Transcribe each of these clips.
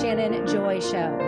Shannon Joy Show.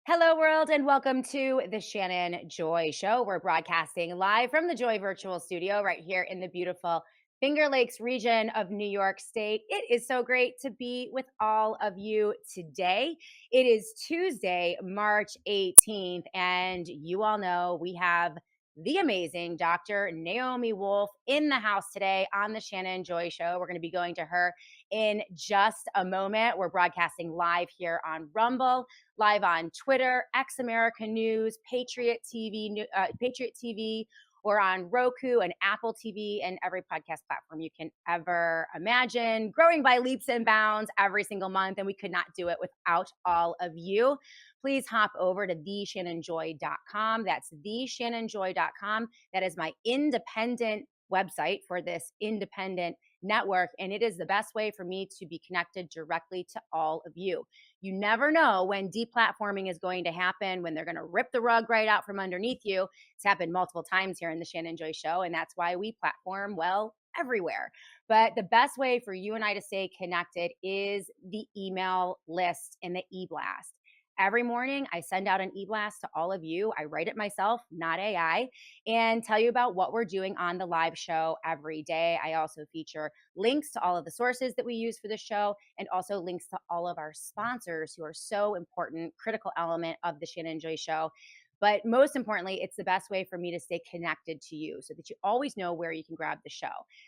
Hello, world, and welcome to the Shannon Joy Show. We're broadcasting live from the Joy Virtual Studio right here in the beautiful Finger Lakes region of New York State. It is so great to be with all of you today. It is Tuesday, March 18th, and you all know we have the amazing Dr. Naomi Wolf in the house today on the Shannon Joy Show. We're going to be going to her in just a moment. We're broadcasting live here on Rumble, live on Twitter, X America News, Patriot TV, or on Roku and Apple TV and every podcast platform you can ever imagine. Growing by leaps and bounds every single month, and we could not do it without all of you. Please hop over to theshannonjoy.com. That's theshannonjoy.com. That is my independent website for this independent network, and it is the best way for me to be connected directly to all of you. You never know when deplatforming is going to happen, when they're going to rip the rug right out from underneath you. It's happened multiple times here in the Shannon Joy Show, and that's why we platform, well, everywhere. But the best way for you and I to stay connected is the email list and the e-blast. Every morning, I send out an e-blast to all of you. I write it myself, not AI, and tell you about what we're doing on the live show every day. I also feature links to all of the sources that we use for the show, and also links to all of our sponsors who are so important, critical element of the Shannon Joy Show. But most importantly, it's the best way for me to stay connected to you so that you always know where you can grab the show.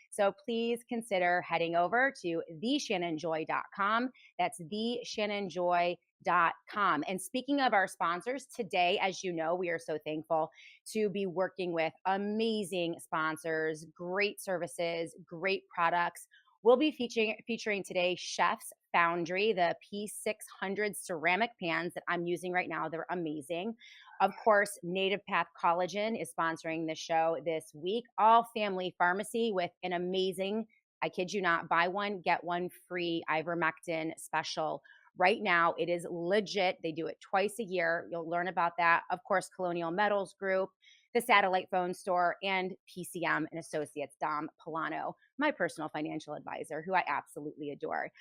So please consider heading over to theshannonjoy.com. That's theshannonjoy.com. And speaking of our sponsors, today, as you know, we are so thankful to be working with amazing sponsors, great services, great products. We'll be featuring today Chef's Foundry, the P600 ceramic pans that I'm using right now. They're amazing. Of course, Native Path Collagen is sponsoring the show this week. All Family Pharmacy with an amazing, I kid you not, buy one, get one free ivermectin special. Right now, it is legit. They do it twice a year. You'll learn about that. Of course, Colonial Metals Group, the Satellite Phone Store, and PCM and Associates, Dom Polano, my personal financial advisor, who I absolutely adore.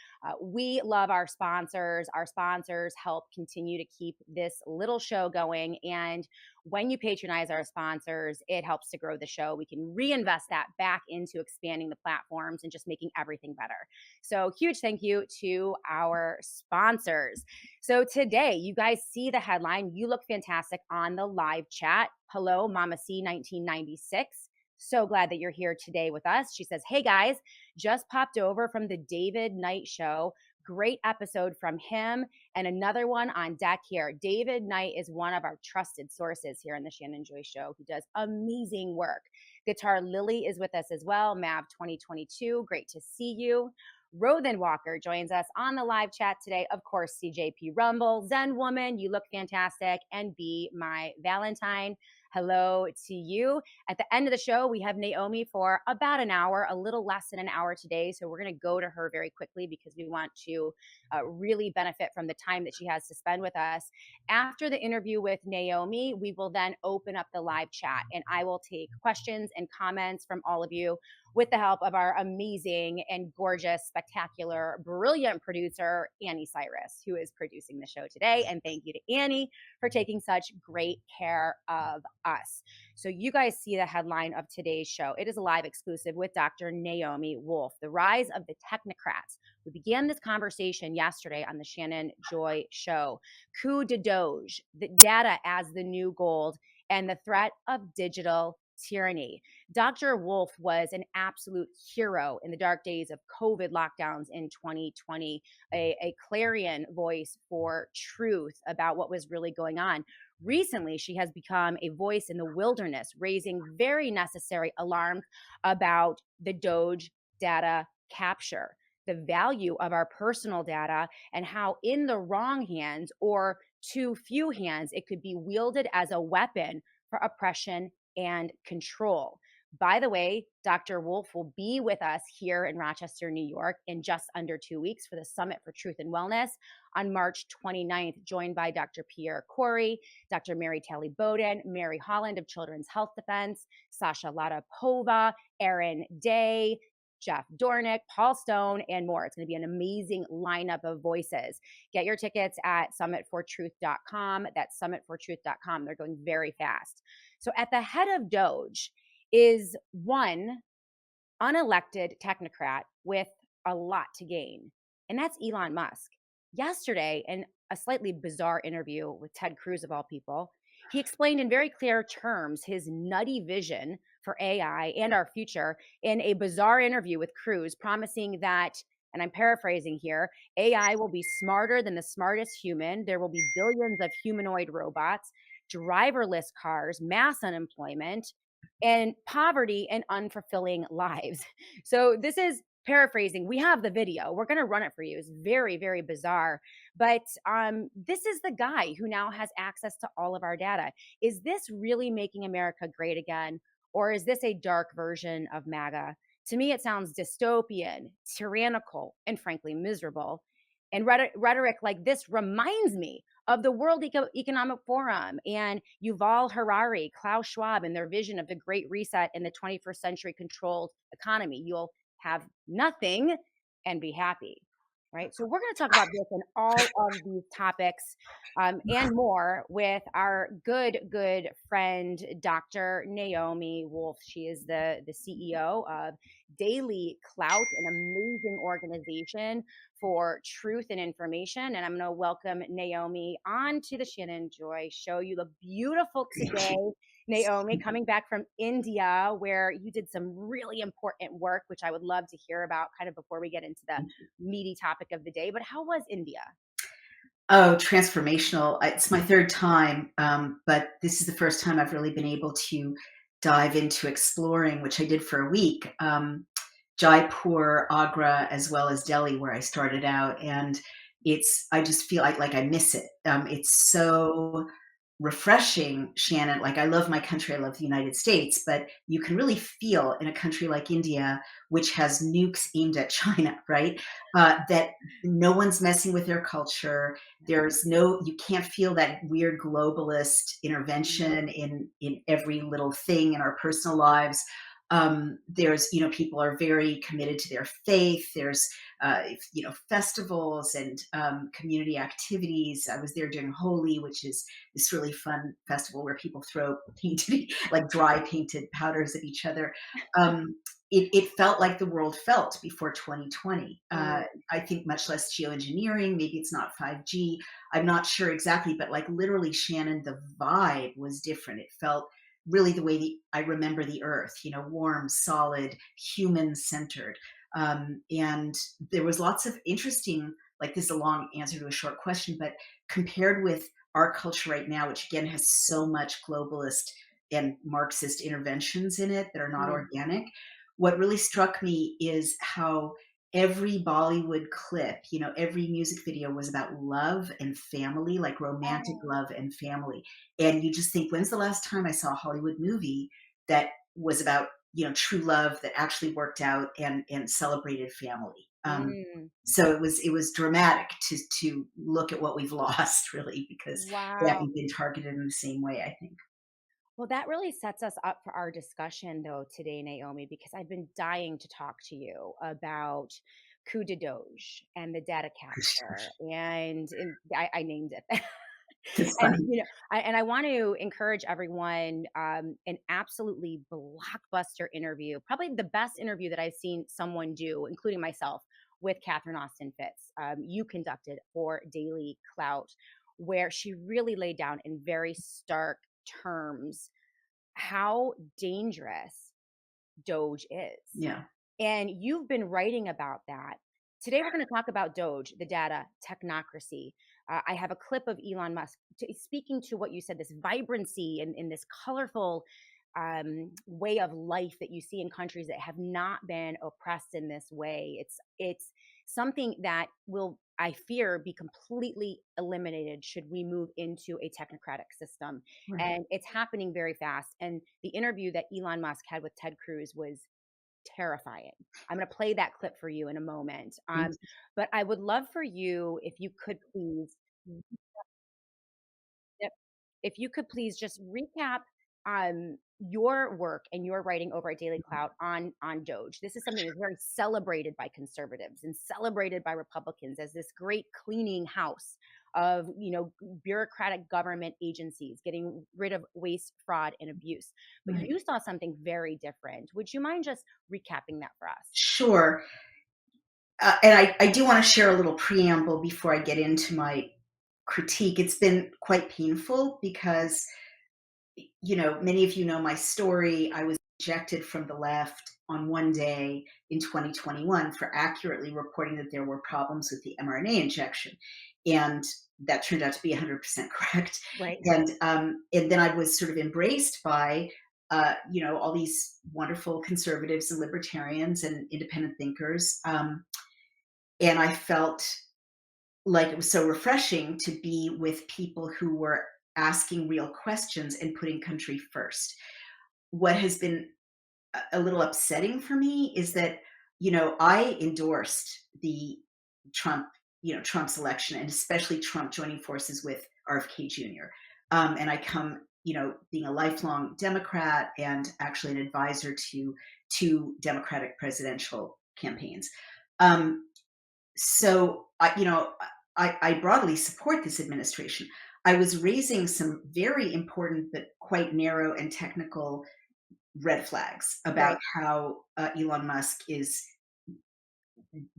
We love our sponsors. Our sponsors help continue to keep this little show going. And when you patronize our sponsors, it helps to grow the show. We can reinvest that back into expanding the platforms and just making everything better. So huge thank you to our sponsors. So today, you guys see the headline. You look fantastic on the live chat. Hello, Mama C 1996. So glad that you're here today with us. She says, hey guys, just popped over from the David Knight show. Great episode from him and another one on deck here. David Knight is one of our trusted sources here in the Shannon Joy Show who does amazing work. Guitar Lily is with us as well. Mav 2022, great to see you. Rothan Walker joins us on the live chat today. Of course, CJP Rumble, Zen Woman, you look fantastic, and Be My Valentine. Hello to you. At the end of the show, we have Naomi for about an hour, a little less than an hour today. So we're going to go to her very quickly because we want to really benefit from the time that she has to spend with us. After the interview with Naomi, we will then open up the live chat and I will take questions and comments from all of you with the help of our amazing and gorgeous, spectacular, brilliant producer, Annie Cyrus, who is producing the show today. And thank you to Annie for taking such great care of us. So you guys see the headline of today's show. It is a live exclusive with Dr. Naomi Wolf, The Rise of the Technocrats. We began this conversation yesterday on the Shannon Joy Show. Coup de Doge, the data as the new gold, and the threat of digital tyranny. Dr. Wolf was an absolute hero in the dark days of COVID lockdowns in 2020, a clarion voice for truth about what was really going on. Recently, she has become a voice in the wilderness, raising very necessary alarms about the Doge data capture, the value of our personal data, and how in the wrong hands or too few hands, it could be wielded as a weapon for oppression and control. By the way, Dr. Wolf will be with us here in Rochester, New York in just under 2 weeks for the Summit for Truth and Wellness on March 29th, joined by Dr. Pierre Corey, Dr. Mary Talley Bowden, Mary Holland of Children's Health Defense, Sasha Latapova, Aaron Day, Jeff Dornick, Paul Stone, and more. It's going to be an amazing lineup of voices. Get your tickets at summitfortruth.com. That's summitfortruth.com. They're going very fast. So at the head of Doge is one unelected technocrat with a lot to gain, and that's Elon Musk. Yesterday, in a slightly bizarre interview with Ted Cruz, of all people, he explained in very clear terms his nutty vision for AI and our future in a bizarre interview with Cruz, promising that, and I'm paraphrasing here, AI will be smarter than the smartest human. There will be billions of humanoid robots, driverless cars, mass unemployment, and poverty and unfulfilling lives. So this is paraphrasing. We have the video. We're going to run it for you. It's very, very bizarre. But this is the guy who now has access to all of our data. Is this really making America great again? Or is this a dark version of MAGA? To me, it sounds dystopian, tyrannical, and frankly, miserable. And rhetoric like this reminds me of the World Economic Forum and Yuval Harari, Klaus Schwab, and their vision of the Great Reset in the 21st century controlled economy. You'll have nothing and be happy, right? So we're going to talk about this and all of these topics and more with our good friend, Dr. Naomi Wolf. She is the CEO of Daily Clout, an amazing organization for truth and information. And I'm going to welcome Naomi on to the Shannon Joy Show. You look beautiful today, Naomi, coming back from India, where you did some really important work, which I would love to hear about kind of before we get into the meaty topic of the day. But how was India? Oh, transformational. It's my third time, but this is the first time I've really been able to dive into exploring, which I did for a week, Jaipur, Agra, as well as Delhi, where I started out. And I just feel like I miss it. It's so refreshing, Shannon. Like, I love my country, I love the United States, but you can really feel in a country like India, which has nukes aimed at China, right? That no one's messing with their culture. You can't feel that weird globalist intervention in every little thing in our personal lives. People are very committed to their faith. There's festivals and community activities. I was there during Holi, which is this really fun festival where people throw painted, like dry painted powders at each other. It felt like the world felt before 2020. I think much less geoengineering. Maybe it's not 5G. I'm not sure exactly, but like literally, Shannon, the vibe was different. It felt really the way I remember the earth, warm, solid, human centered. And there was lots of interesting, like, this is a long answer to a short question, but compared with our culture right now, which again has so much globalist and Marxist interventions in it that are not organic, what really struck me is how every Bollywood clip, every music video was about love and family, like romantic love and family. And you just think, when's the last time I saw a Hollywood movie that was about, true love that actually worked out and celebrated family? So it was dramatic to look at what we've lost, really, because they Wow. haven't been targeted in the same way, I think. Well, that really sets us up for our discussion, though, today, Naomi, because I've been dying to talk to you about coup de Doge and the data capture, and I named it. It's And funny. I want to encourage everyone, an absolutely blockbuster interview, probably the best interview that I've seen someone do, including myself, with Catherine Austin Fitts. You conducted for Daily Clout, where she really laid down in very stark terms how dangerous Doge is. Yeah. And you've been writing about that. Today, we're going to talk about Doge, the data technocracy. I have a clip of Elon Musk speaking to what you said, this vibrancy and this colorful way of life that you see in countries that have not been oppressed in this way. It's something that will, I fear, be completely eliminated should we move into a technocratic system. Right. And it's happening very fast. And the interview that Elon Musk had with Ted Cruz was terrifying. I'm going to play that clip for you in a moment. Thank But I would love for you, if you could please, Yep. If you could please just recap your work and your writing over at Daily Clout on Doge. This is something that's very celebrated by conservatives and celebrated by Republicans as this great cleaning house of bureaucratic government agencies getting rid of waste, fraud, and abuse. But Right. you saw something very different. Would you mind just recapping that for us? Sure. And I do want to share a little preamble before I get into my critique. It's been quite painful because, many of you know my story. I was ejected from the left on one day in 2021 for accurately reporting that there were problems with the mRNA injection. And that turned out to be 100% correct. Right. And then I was sort of embraced by, all these wonderful conservatives and libertarians and independent thinkers. And I felt like it was so refreshing to be with people who were asking real questions and putting country first. What has been a little upsetting for me is that, I endorsed the Trump, Trump's election, and especially Trump joining forces with RFK Jr. And I come, being a lifelong Democrat and actually an advisor to two Democratic presidential campaigns. Um, so I broadly support this administration. I was raising some very important but quite narrow and technical red flags about Right. how Elon Musk is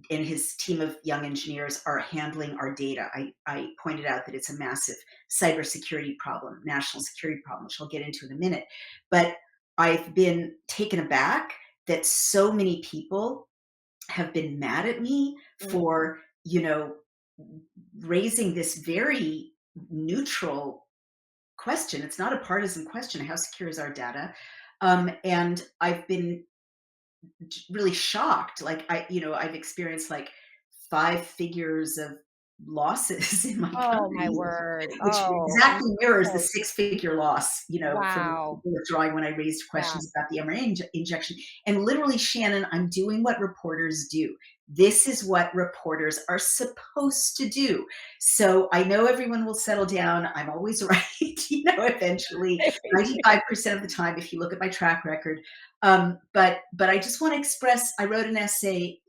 and his team of young engineers are handling our data. I pointed out that it's a massive cybersecurity problem, national security problem, which I'll get into in a minute. But I've been taken aback that so many people have been mad at me Mm. for, raising this very neutral question. It's not a partisan question. How secure is our data? And I've been really shocked. Like I've experienced like 5 figures of losses in my Oh my company, word. which Oh, I'm exactly mirrors the so 6-figure loss, from wow. withdrawing when I raised Yeah. questions about the mRNA injection. And literally, Shannon, I'm doing what reporters do. This is what reporters are supposed to do. So I know everyone will settle down. I'm always right, eventually, 95% of the time, if you look at my track record. But I just want to express, I wrote an essay,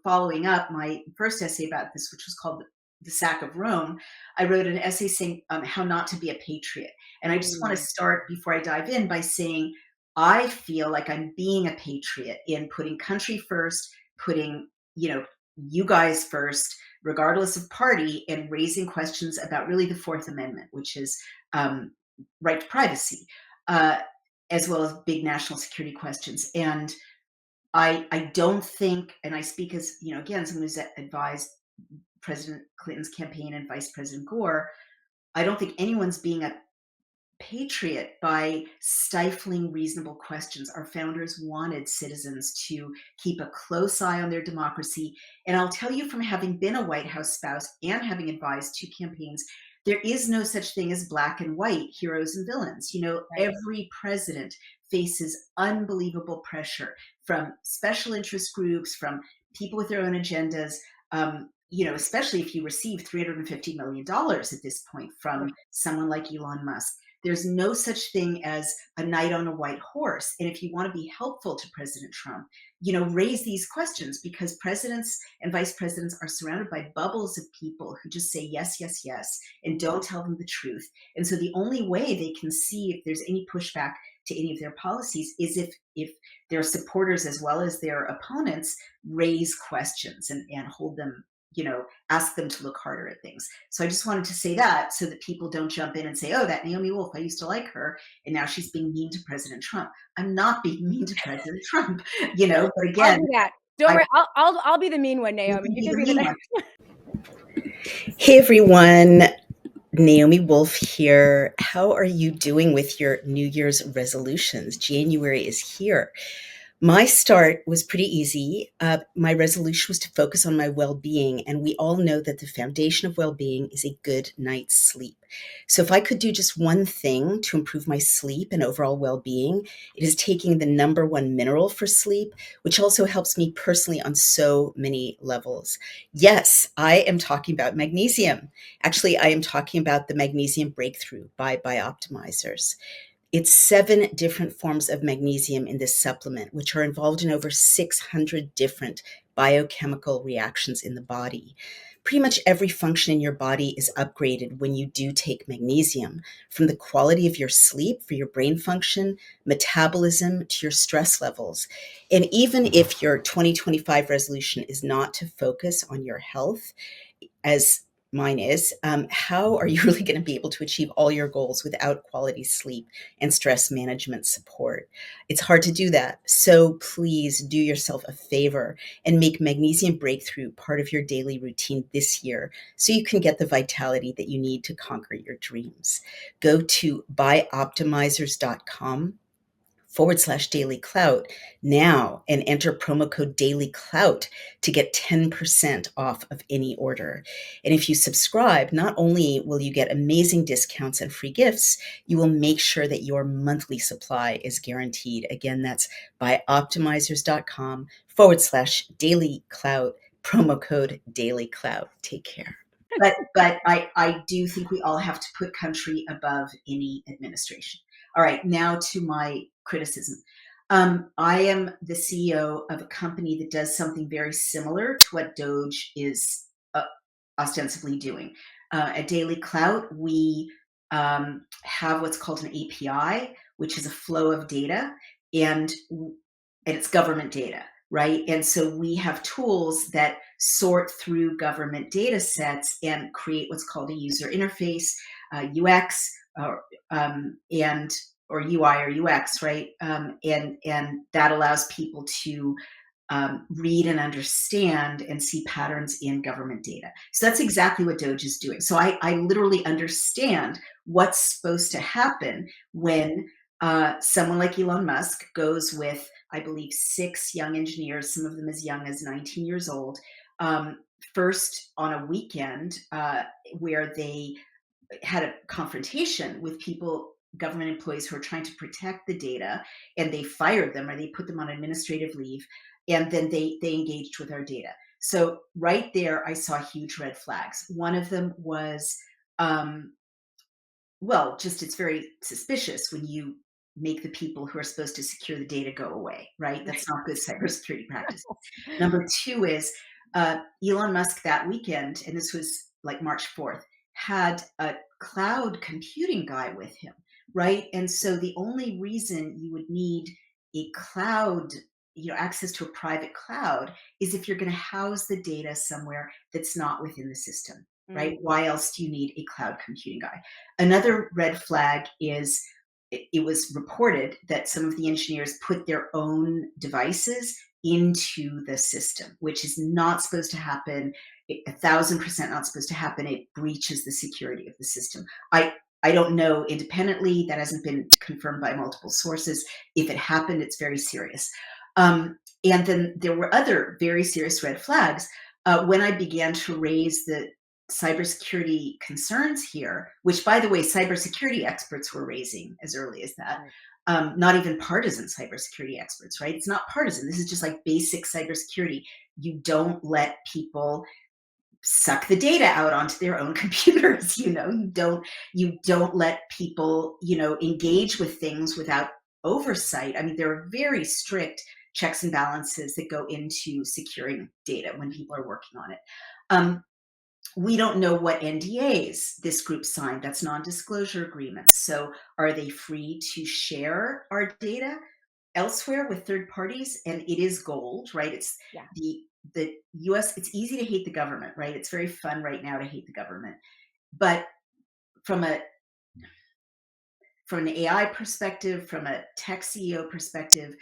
following up my first essay about this, which was called The Sack of Rome. I wrote an essay saying how not to be a patriot. And I just want to Mm. start before I dive in by saying I feel like I'm being a patriot in putting country first, putting, you guys first, regardless of party, and raising questions about really the Fourth Amendment, which is um, right to privacy. As well as big national security questions. And I don't think, and I speak as, again, someone who's advised President Clinton's campaign and Vice President Gore, I don't think anyone's being a patriot by stifling reasonable questions. Our founders wanted citizens to keep a close eye on their democracy. And I'll tell you, from having been a White House spouse and having advised two campaigns, there is no such thing as black and white heroes and villains. Right. Every president faces unbelievable pressure from special interest groups, from people with their own agendas. Especially if you receive $350 million at this point from someone like Elon Musk. There's no such thing as a knight on a white horse. And if you want to be helpful to President Trump, raise these questions, because presidents and vice presidents are surrounded by bubbles of people who just say yes, yes, yes, and don't tell them the truth. And so the only way they can see if there's any pushback to any of their policies is if their supporters as well as their opponents raise questions and hold them, ask them to look harder at things. So I just wanted to say that so that people don't jump in and say, oh, that Naomi Wolf, I used to like her, and now she's being mean to President Trump. I'm not being mean to President Trump, but I'll again, do that. Don't I worry. I'll be the mean one, you Naomi. can You be can the be the mean nice. one. Hey everyone, Naomi Wolf here. How are you doing with your New Year's resolutions? January is here. My start was pretty easy. My resolution was to focus on my well being, and we all know that the foundation of well being is a good night's sleep. So, if I could do just one thing to improve my sleep and overall well being, it is taking the number one mineral for sleep, which also helps me personally on so many levels. Yes, I am talking about magnesium. Actually, I am talking about the Magnesium Breakthrough by Bioptimizers. It's 7 different forms of magnesium in this supplement, which are involved in over 600 different biochemical reactions in the body. Pretty much every function in your body is upgraded when you do take magnesium, from the quality of your sleep for your brain function, metabolism, to your stress levels. And even if your 2025 resolution is not to focus on your health, as mine is, how are you really going to be able to achieve all your goals without quality sleep and stress management support? It's hard to do that. So please do yourself a favor and make Magnesium Breakthrough part of your daily routine this year so you can get the vitality that you need to conquer your dreams. Go to buy optimizers.com/daily clout now and enter promo code daily clout to get 10% off of any order. And if you subscribe, not only will you get amazing discounts and free gifts, you will make sure that your monthly supply is guaranteed. Again, that's buyoptimizers.com/daily clout, promo code daily clout. Take care. But I do think we all have to put country above any administration. All right, now to my criticism. I am the CEO of a company that does something very similar to what Doge is ostensibly doing. At Daily Clout, we have what's called an API, which is a flow of data, and and it's government data, right? And so we have tools that sort through government data sets and create what's called a user interface, UX, and or UI or UX, right? And that allows people to read and understand and see patterns in government data. So that's exactly what Doge is doing. So I literally understand what's supposed to happen when someone like Elon Musk goes with, I believe, 6 young engineers, some of them as young as 19 years old, first on a weekend where they had a confrontation with people, government employees who are trying to protect the data, and they fired them or they put them on administrative leave, and then they engaged with our data. So right there, I saw huge red flags. One of them was, um, well, just it's very suspicious when you make the people who are supposed to secure the data go away, right? That's Right. not good cybersecurity practice. Number two is Elon Musk that weekend, and this was like March 4th, had a cloud computing guy with him, right? And so the only reason you would need a cloud, access to a private cloud is if you're going to house the data somewhere that's not within the system, right? Mm, Why else do you need a cloud computing guy? Another red flag is it was reported that some of the engineers put their own devices into the system, which is not supposed to happen. 1,000% not supposed to happen. It breaches the security of the system. I don't know independently. That hasn't been confirmed by multiple sources. If it happened, it's very serious. And then there were other very serious red flags when I began to raise the cybersecurity concerns here, which, by the way, cybersecurity experts were raising as early as that. right. Not even partisan cybersecurity experts, right? It's not partisan. This is just like basic cybersecurity. You don't let people suck the data out onto their own computers. You don't let people engage with things without oversight. I mean, there are very strict checks and balances that go into securing data when people are working on it. We don't know what NDAs this group signed. That's non-disclosure agreements. So are they free to share our data elsewhere with third parties? And it is gold, right? It's Yeah. the US, it's easy to hate the government, right? It's very fun right now to hate the government. But from a from an AI perspective, from a tech CEO perspective,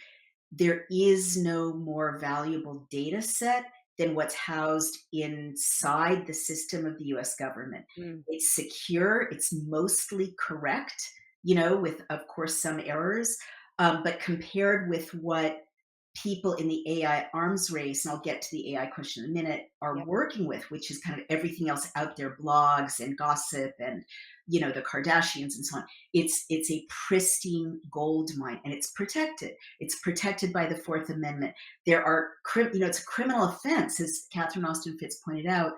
there is no more valuable data set than what's housed inside the system of the US government. Mm. It's secure, it's mostly correct, with, of course, some errors. But compared with what people in the AI arms race, and I'll get to the AI question in a minute, are Yep. working with, which is kind of everything else out there, blogs and gossip and the Kardashians and so on. It's a pristine gold mine, and it's protected. It's protected by the Fourth Amendment. There are, it's a criminal offense, as Catherine Austin Fitts pointed out,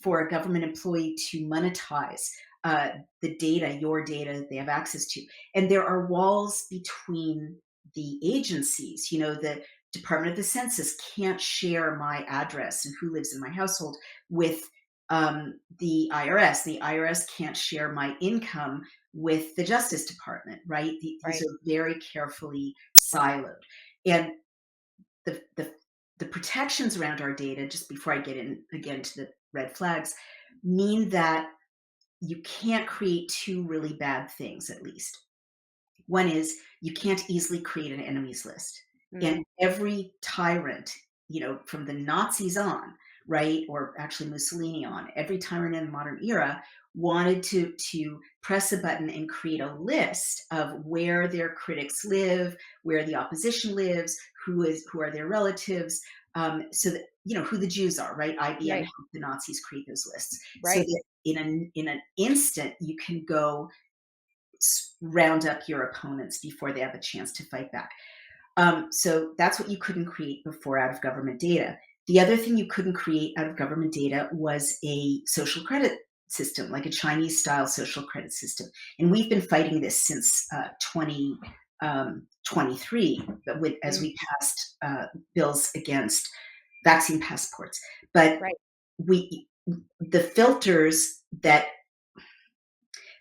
for a government employee to monetize the data, your data they have access to. And there are walls between the agencies. The Department of the Census can't share my address and who lives in my household with the IRS. The IRS can't share my income with the Justice Department, right? These Right. are very carefully siloed. And the, the, the protections around our data, just before I get in again to the red flags, mean that you can't create two really bad things, at least. One is you can't easily create an enemies list. And Mm. every tyrant, from the Nazis on, right, or actually Mussolini on, every tyrant in the modern era wanted to press a button and create a list of where their critics live, where the opposition lives, who are their relatives, so that who the Jews are, right? IBM Right. helped the Nazis create those lists, so Right. that in an instant you can go round up your opponents before they have a chance to fight back. So that's what you couldn't create before out of government data. The other thing you couldn't create out of government data was a social credit system, like a Chinese style social credit system. And we've been fighting this since 2023, as Mm. we passed bills against vaccine passports. But Right. we, the filters that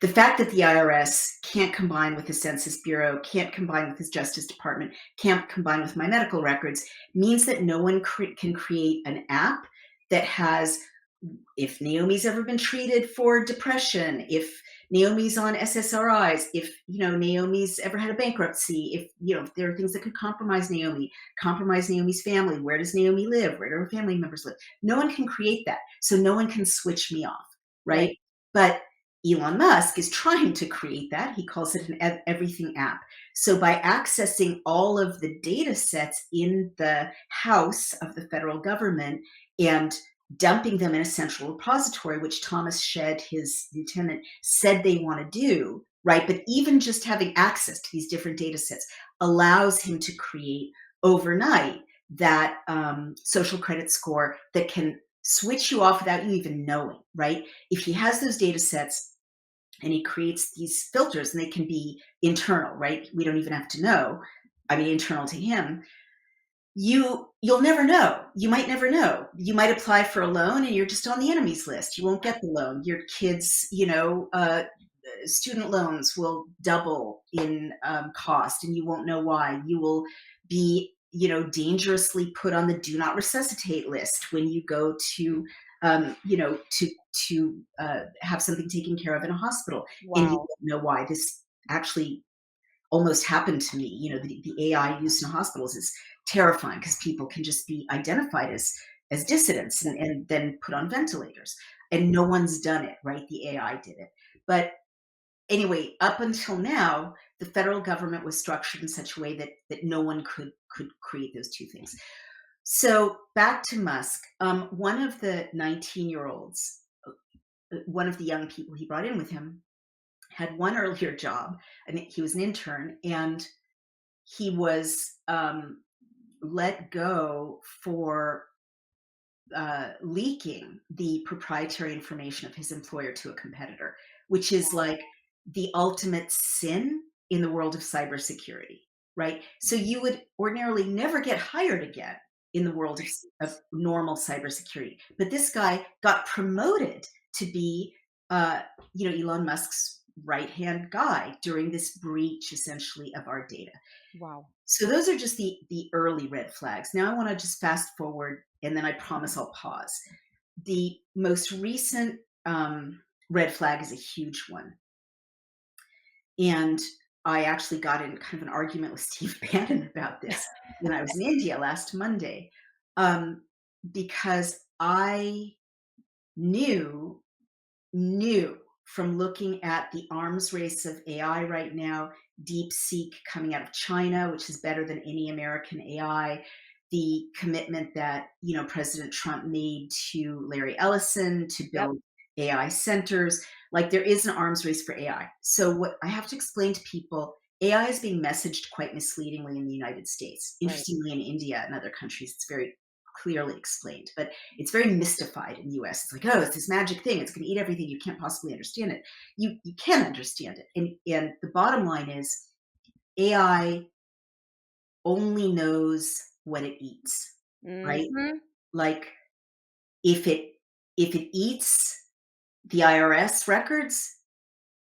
the fact that the IRS can't combine with the Census Bureau, can't combine with the Justice Department, can't combine with my medical records means that no one can create an app that has, if Naomi's ever been treated for depression, if Naomi's on SSRIs, if Naomi's ever had a bankruptcy, if if there are things that could compromise Naomi's family, where does Naomi live? Where do her family members live? No one can create that. So no one can switch me off, Right. right? But Elon Musk is trying to create that. He calls it an everything app. So by accessing all of the data sets in the house of the federal government and dumping them in a central repository, which Thomas Shedd, his lieutenant, said they want to do, right? But even just having access to these different data sets allows him to create overnight that social credit score that can switch you off without you even knowing, right? If he has those data sets and he creates these filters, and they can be internal, right? We don't even have to know. I mean, internal to him, you'll never know. You might never know. You might apply for a loan and you're just on the enemies list. You won't get the loan. Your kids, student loans will double in cost, and you won't know why. You will be, dangerously put on the do not resuscitate list when you go to, have something taken care of in a hospital, and you Wow. won't know why. This actually almost happened to me. The AI used in hospitals is terrifying because people can just be identified as dissidents and then put on ventilators. And no one's done it, right? The AI did it. But anyway, up until now, the federal government was structured in such a way that no one could create those two things. So back to Musk. One of the 19-year-olds, one of the young people he brought in with him, had one earlier job. I think he was an intern, and he was let go for leaking the proprietary information of his employer to a competitor, which is like the ultimate sin in the world of cybersecurity, right? So you would ordinarily never get hired again in the world of normal cybersecurity. But this guy got promoted to be, Elon Musk's right-hand guy during this breach, essentially, of our data. Wow. So those are just the early red flags. Now I want to just fast forward, and then I promise I'll pause. The most recent red flag is a huge one. And I actually got in kind of an argument with Steve Bannon about this when I was in India last Monday. because I knew knew from looking at the arms race of AI right now, DeepSeek coming out of China, which is better than any American AI, the commitment that President Trump made to Larry Ellison to Yep. build AI centers. Like there is an arms race for AI. So what I have to explain to people, AI is being messaged quite misleadingly in the United States. Right. Interestingly, in India and other countries, it's very clearly explained. But it's very mystified in the US. It's like, oh, it's this magic thing. It's going to eat everything. You can't possibly understand it. You can understand it. And the bottom line is AI only knows what it eats, right? Mhm. Like if it eats the IRS records,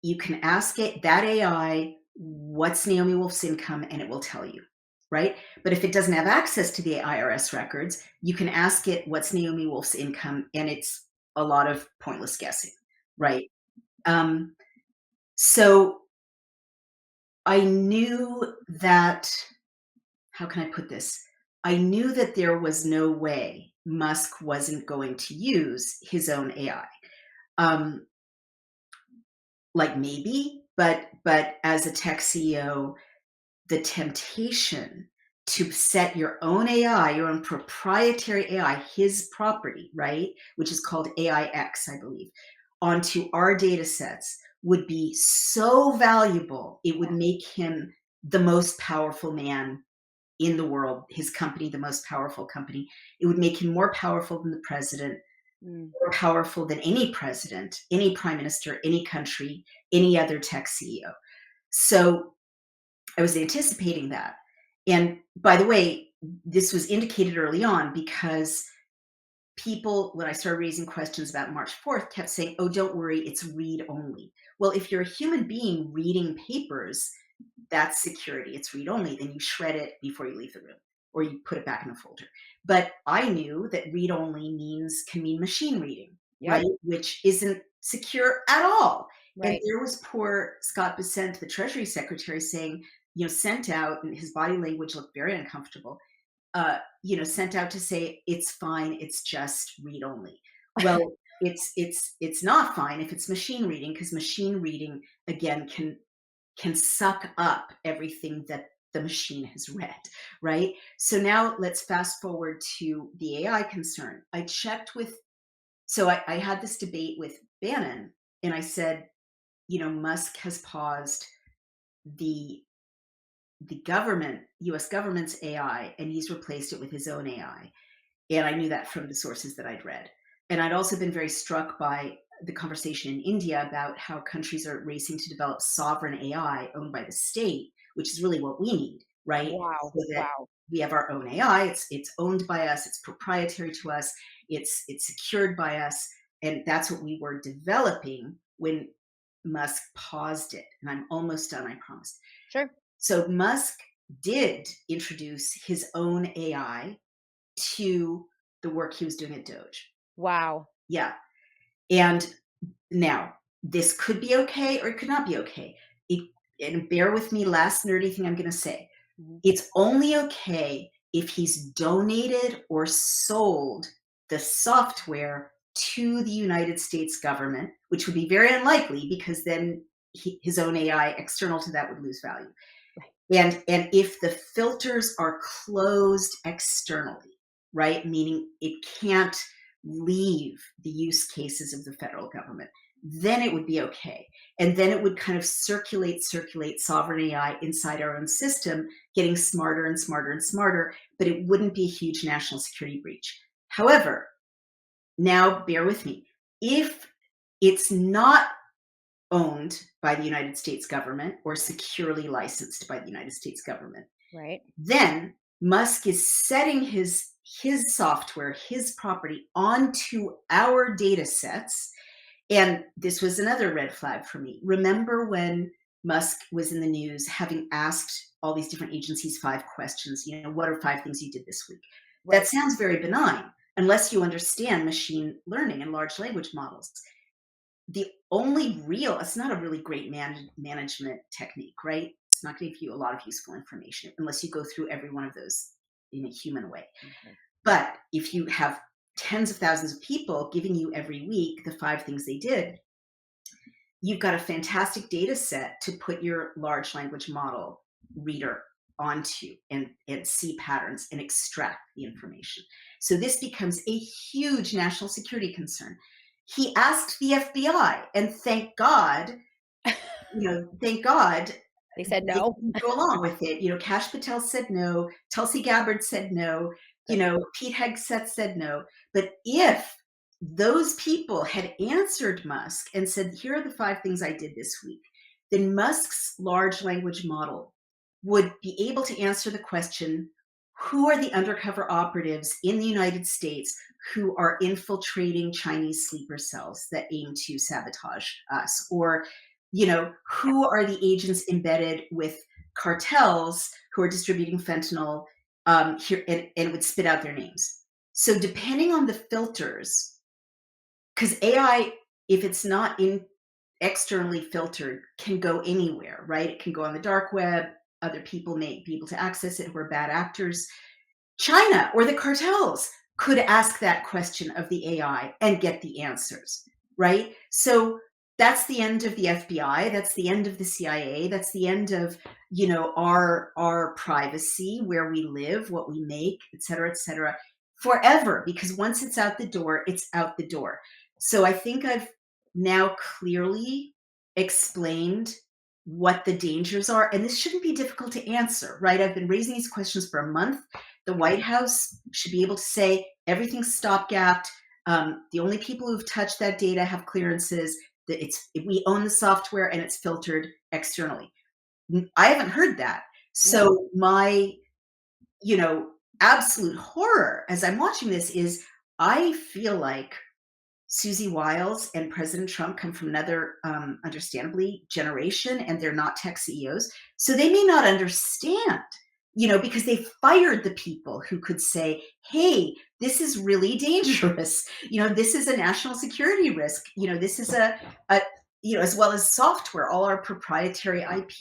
you can ask it that AI, what's Naomi Wolf's income, and it will tell you, right? But if it doesn't have access to the IRS records, you can ask it, what's Naomi Wolf's income, and it's a lot of pointless guessing, Right. right? Um, so I knew that, how can I put this? I knew that there was no way Musk wasn't going to use his own AI. Um, like maybe, but as a tech CEO, the temptation to set your own AI, your own proprietary AI, his property, right, which is called AIX, I believe, onto our data sets would be so valuable, it would make him the most powerful man in the world, his company, the most powerful company. It would make him more powerful than the president, Mm. more powerful than any president, any prime minister, any country, any other tech CEO. So I was anticipating that. And by the way, this was indicated early on because people, when I started raising questions about March 4th, kept saying, oh, don't worry, it's read only. Well, if you're a human being reading papers, that's security. It's read only. Then you shred it before you leave the room or you put it back in a folder. But I knew that read only can mean machine reading, right? Yep. Which isn't secure at all. And Right. there was poor Scott Bessent, the Treasury Secretary, saying, sent out, and his body language looked very uncomfortable, sent out to say it's fine, it's just read only. Well, it's not fine if it's machine reading, because machine reading again can suck up everything that the machine has read, right? So now let's fast forward to the AI concern. I checked with, so I had this debate with Bannon, and I said, Musk has paused the US government's AI, and he's replaced it with his own AI. And I knew that from the sources that I'd read. And I'd also been very struck by the conversation in India about how countries are racing to develop sovereign AI owned by the state, which is really what we need, right? Wow. So that Wow. we have our own AI. It's owned by us. It's proprietary to us. It's secured by us, and that's what we were developing when Musk paused it. And I'm almost done, I promise. Sure. So Musk did introduce his own AI to the work he was doing at Doge. Wow. Yeah. And now this could be okay or it could not be okay. It, and bear with me, last nerdy thing I'm going to say. Mhm. It's only okay if he's donated or sold the software to the United States government, which would be very unlikely because then his own AI external to that would lose value. Right. And if the filters are closed externally, right, meaning it can't leave the use cases of the federal government, then it would be okay. And then it would kind of circulate sovereign AI inside our own system, getting smarter and smarter and smarter, but it wouldn't be a huge national security breach. However, now bear with me. If it's not owned by the United States government or securely licensed by the United States government, Right. then Musk is setting his software, his property onto our data sets. And this was another red flag for me. Remember when Musk was in the news having asked all these different agencies 5 questions, what are 5 things you did this week? That Right. sounds very benign unless you understand machine learning and large language models. The only real, it's not a really great management technique, right? It's not going to give you a lot of useful information unless you go through every one of those in a human way. Okay. But if you have tens of thousands of people giving you every week the 5 things they did, you've got a fantastic data set to put your large language model reader onto and see patterns and extract the information. So this becomes a huge national security concern. He asked the FBI, and thank God They said they no. didn't go along with it. Kash Patel said no, Tulsi Gabbard said no, Pete Hegseth said no. But if those people had answered Musk and said, here are the 5 things I did this week, then Musk's large language model would be able to answer the question, who are the undercover operatives in the United States who are infiltrating Chinese sleeper cells that aim to sabotage us? Or, who are the agents embedded with cartels who are distributing fentanyl here, and it would spit out their names. So depending on the filters, because AI, if it's not externally filtered, can go anywhere, right? It can go on the dark web. Other people may be able to access it who are bad actors. China or the cartels could ask that question of the AI and get the answers, right? So that's the end of the FBI. That's the end of the CIA. That's the end of our privacy, where we live, what we make, et cetera, forever. Because once it's out the door, it's out the door. So I think I've now clearly explained what the dangers are, and this shouldn't be difficult to answer, right? I've been raising these questions for a month. The White House should be able to say everything's stopgapped. The only people who've touched that data have clearances. That we own the software and it's filtered externally. I haven't heard that. No. So my, absolute horror as I'm watching this is I feel like Susie Wiles and President Trump come from another, understandably, generation, and they're not tech CEOs. So they may not understand, because they fired the people who could say, hey, this is really dangerous. This is a national security risk. This is as well as software, all our proprietary IP,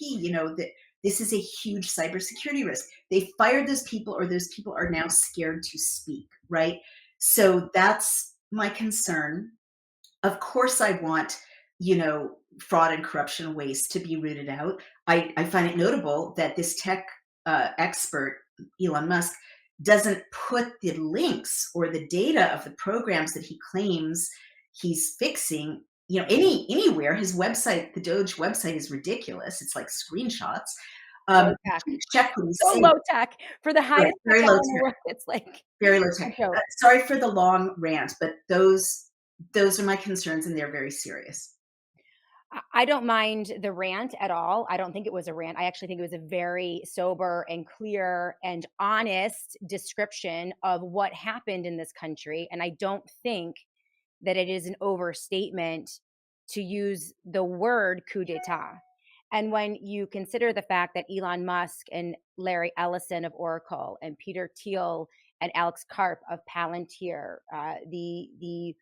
that this is a huge cybersecurity risk. They fired those people, or those people are now scared to speak, right? So that's my concern. Of course, I want, fraud and corruption waste to be rooted out. I find it notable that this tech expert, Elon Musk, doesn't put the links or the data of the programs that he claims he's fixing, anywhere. His website, the Doge website, is ridiculous. It's like screenshots. Low tech. Check what he's So saying. low tech for the Right, highest very tech low in the tech. world. It's like Very low a tech. joke. Sorry for the long rant, but those are my concerns, and they're very serious. I don't mind the rant at all. I don't think it was a rant. I actually think it was a very sober and clear and honest description of what happened in this country. And I don't think that it is an overstatement to use the word coup d'etat. And when you consider the fact that Elon Musk and Larry Ellison of Oracle and Peter Thiel and Alex Karp of Palantir, the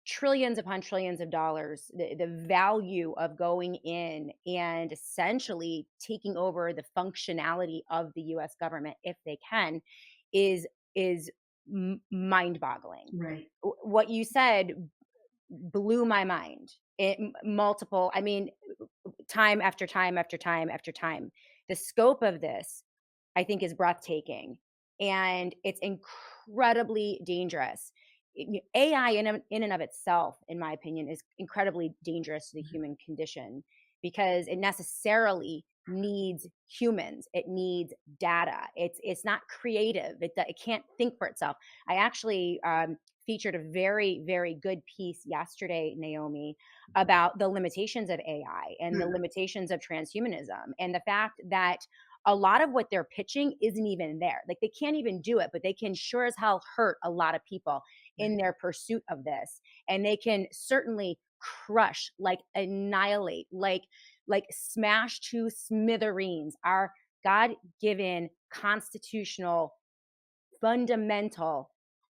trillions upon trillions of dollars, the value of going in and essentially taking over the functionality of the US government, if they can, is mind-boggling. Right. What you said blew my mind. Multiple, I mean, time after time after time after time. The scope of this, I think, is breathtaking, and it's incredibly dangerous. AI in and of itself, in my opinion, is incredibly dangerous to the human condition because it necessarily needs humans. It needs data. It's not creative. It can't think for itself. I actually featured a very, very good piece yesterday, Naomi, about the limitations of AI and the limitations of transhumanism and the fact that a lot of what they're pitching isn't even there. Like, they can't even do it, but they can sure as hell hurt a lot of people in their pursuit of this. And they can certainly crush, like annihilate, like smash to smithereens our God-given constitutional fundamental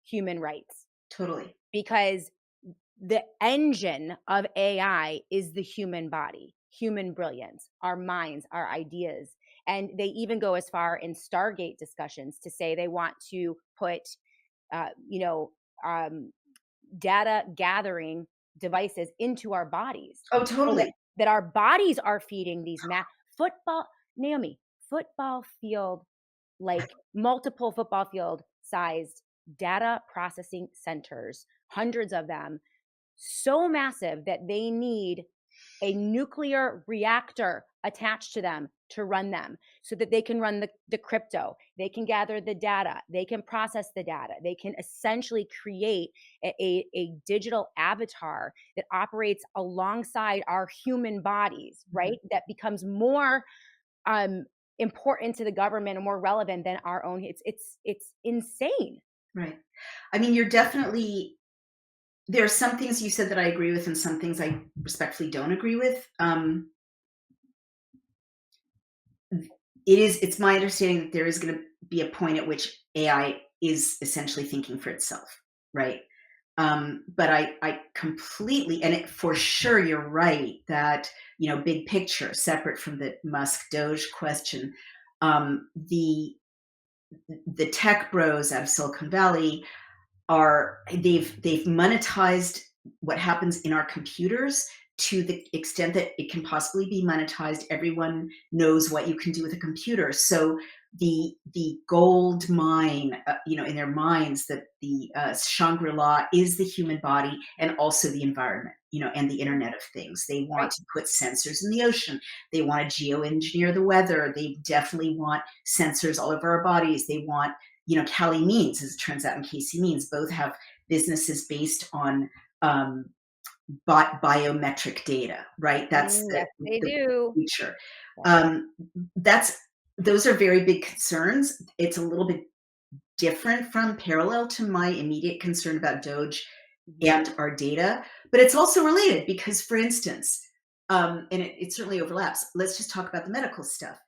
human rights, Totally. because the engine of AI is the human body, human brilliance, our minds, our ideas. And they even go as far in Stargate discussions to say they want to put, you know, data gathering devices into our bodies, Oh, so that totally. our bodies are feeding these football, Naomi, football field, like multiple football field sized data processing centers, hundreds of them, so massive that they need a nuclear reactor attached to them to run them, so that they can run the crypto, they can gather the data, they can process the data, they can essentially create a digital avatar that operates alongside our human bodies, Mhm. right? That becomes more um important to the government and more relevant than our own. It's insane. Right. I mean, you're definitely there are some things you said that I agree with and some things I respectfully don't agree with. It's my understanding that there is gonna be a point at which AI is essentially thinking for itself, right? But I completely and it for sure, you're right that, big picture, separate from the Musk Doge question, the tech bros out of Silicon Valley they've monetized what happens in our computers to the extent that it can possibly be monetized. Everyone knows what you can do with a computer. So the gold mine, in their minds, that the Shangri-La is the human body and also the environment, and the Internet of Things. They want Right. to put sensors in the ocean. They want to geoengineer the weather. They definitely want sensors all over our bodies. They want Cali Means, as it turns out, and Casey Means both have businesses based on um, biometric data, right? That's Yes, they the do. future. Yes. Um, that's those are very big concerns. It's a little bit different from parallel to my immediate concern about Doge Mhm. and our data, but it's also related because, for instance, and it certainly overlaps. Let's just talk about the medical stuff.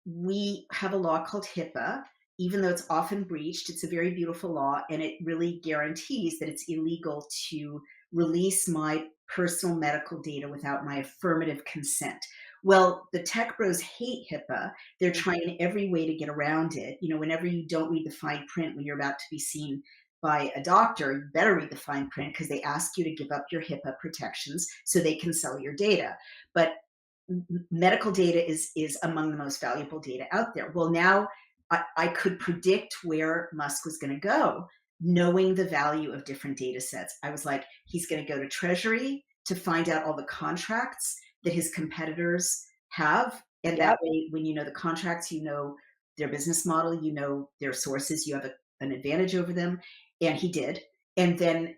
We have a law called HIPAA. Even though it's often breached, it's a very beautiful law, and it really guarantees that it's illegal to release my personal medical data without my affirmative consent. Well, the tech bros hate HIPAA. They're Mhm. trying in every way to get around it. Whenever you don't read the fine print when you're about to be seen by a doctor, you better read the fine print because they ask you to give up your HIPAA protections so they can sell your data. But medical data is among the most valuable data out there. Well, now I could predict where Musk was going to go, knowing the value of different data sets. I was like, he's going to go to Treasury to find out all the contracts that his competitors have. And that Yep. way, when you know the contracts, you know their business model, you know their sources, you have an advantage over them. And he did. And then,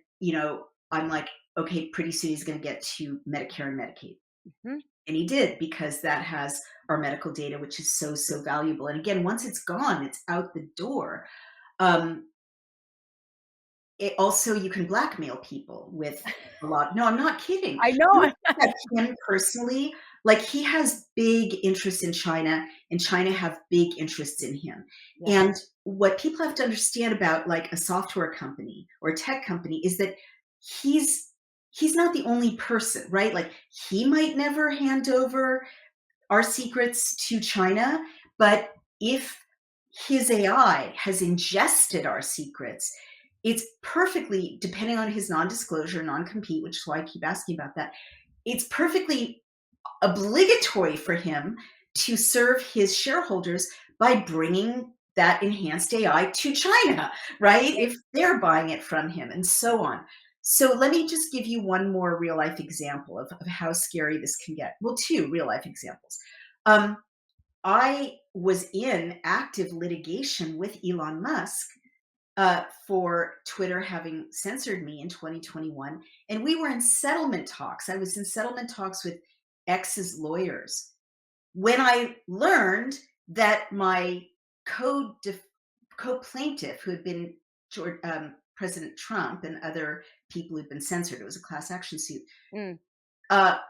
I'm like, okay, pretty soon he's going to get to Medicare and Medicaid. Mhm. And he did, because that has our medical data, which is so, so valuable. And again, once it's gone, it's out the door. Um, it also, you can blackmail people with a lot. No, I'm not kidding. I know. You look at him personally, like he has big interests in China, and China have big interests in him. Yes. And what people have to understand about like a software company or a tech company is that he's he's not the only person, right? Like he might never hand over our secrets to China, but if his AI has ingested our secrets, it's perfectly, depending on his non-disclosure, non-compete, which is why I keep asking about that, it's perfectly obligatory for him to serve his shareholders by bringing that enhanced AI to China, right? If they're buying it from him and so on. So let me just give you one more real life example of how scary this can get. Well, two real life examples. Um, I was in active litigation with Elon Musk for Twitter having censored me in 2021. And we were in settlement talks. I was in settlement talks with X's lawyers when I learned that my co co-plaintiff, who had been President Trump and other people who'd been censored, it was a class action suit, Mm,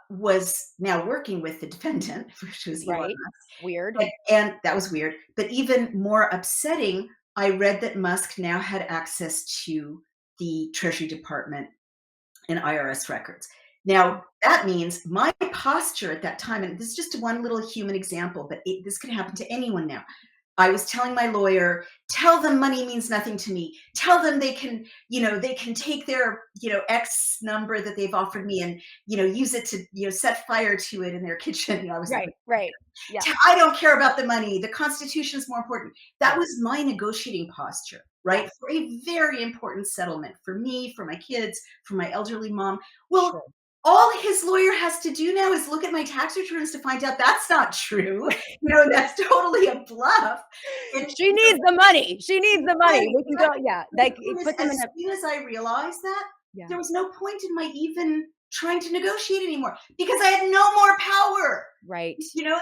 was now working with the defendant, which was Elon right. Musk. Weird. And that was weird. But even more upsetting, I read that Musk now had access to the Treasury Department and IRS records. Now, that means my posture at that time, and this is just one little human example, but this could happen to anyone now. I was telling my lawyer, tell them money means nothing to me. Tell them they can take their, X number that they've offered me and, use it to, set fire to it in their kitchen. I was Right, right. Yeah, I don't care about the money. The Constitution is more important. That right. was my negotiating posture, Yes, right? For a very important settlement for me, for my kids, for my elderly mom. Well, sure. all his lawyer has to do now is look at my tax returns to find out that's not true. That's totally a bluff. And She needs the money. She needs the money. right, We can go, exactly. yeah, But the like, thing it is, put them in as a soon as I realized that, yeah. there was no point in my even trying to negotiate anymore because I had no more power. Right,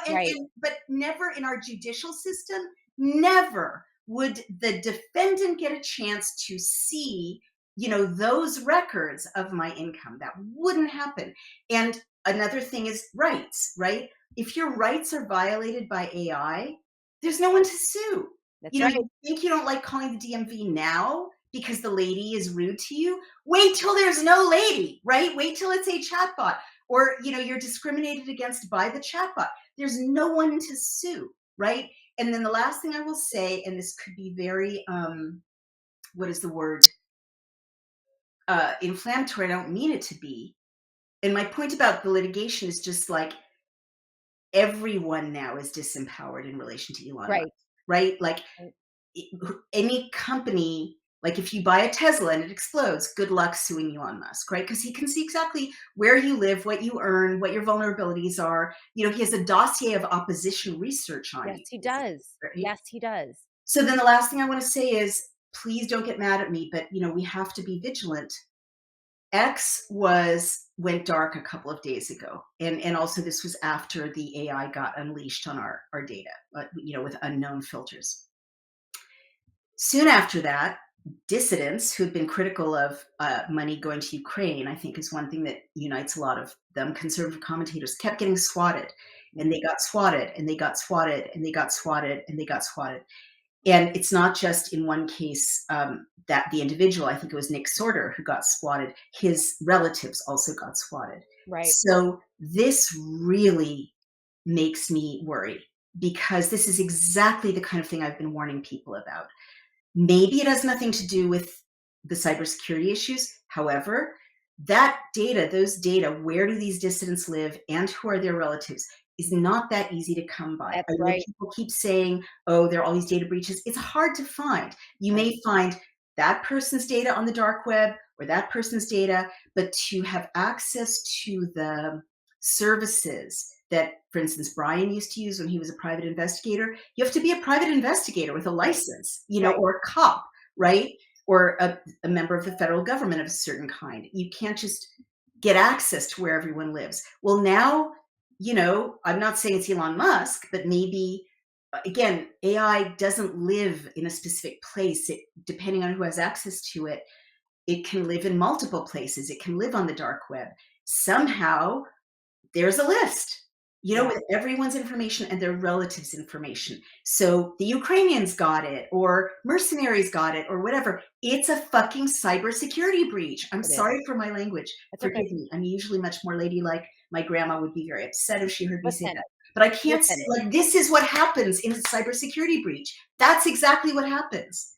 right. And but never in our judicial system, never would the defendant get a chance to see, those records of my income. That wouldn't happen. And another thing is rights, right? If your rights are violated by AI, there's no one to sue. That's right. You think you don't like calling the DMV now because the lady is rude to you? Wait till there's no lady, right? Wait till it's a chatbot or you're discriminated against by the chatbot. There's no one to sue, right? And then the last thing I will say, and this could be very what is the word, inflammatory, I don't mean it to be. And my point about the litigation is just like everyone now is disempowered in relation to Elon Musk, Right, right? Like right. any company, like if you buy a Tesla and it explodes, good luck suing Elon Musk, right? Because he can see exactly where you live, what you earn, what your vulnerabilities are. He has a dossier of opposition research on Yes, you, he basically, does. right? Yes, he does. So then the last thing I want to say is please don't get mad at me, but we have to be vigilant. X went dark a couple of days ago, and also this was after the AI got unleashed on our data, with unknown filters. Soon after that, dissidents who've been critical of money going to Ukraine, I think is one thing that unites a lot of them. Conservative commentators kept getting swatted, and they Mhm. got swatted, and they got swatted, and they got swatted, and they got swatted. And it's not just in one case that the individual, I think it was Nick Sorter, who got swatted. His relatives also got swatted. Right. So this really makes me worry because this is exactly the kind of thing I've been warning people about. Maybe it has nothing to do with the cybersecurity issues. However, that data, those data, where do these dissidents live and who are their relatives, is not that easy to come by. That's I know right. people keep saying, oh, there are all these data breaches. It's hard to find. You Right. may find that person's data on the dark web or that person's data, but to have access to the services that, for instance, Brian used to use when he was a private investigator, you have to be a private investigator with a Right. license, Right. or a cop, right? Or a member of the federal government of a certain kind. You can't just get access to where everyone lives. Well, now, I'm not saying it's Elon Musk, but maybe, again, AI doesn't live in a specific place. Depending on who has access to it, it can live in multiple places. It can live on the dark web. Somehow, there's a list, Yeah. with everyone's information and their relatives' information. So the Ukrainians got it, or mercenaries got it, or whatever. It's a fucking cybersecurity breach. I'm It is. sorry for my language. It's okay. Forgive me. I'm usually much more ladylike. My grandma would be very upset if she heard me say Listen, that. But I can't say, listen. like, this is what happens in a cybersecurity breach. That's exactly what happens.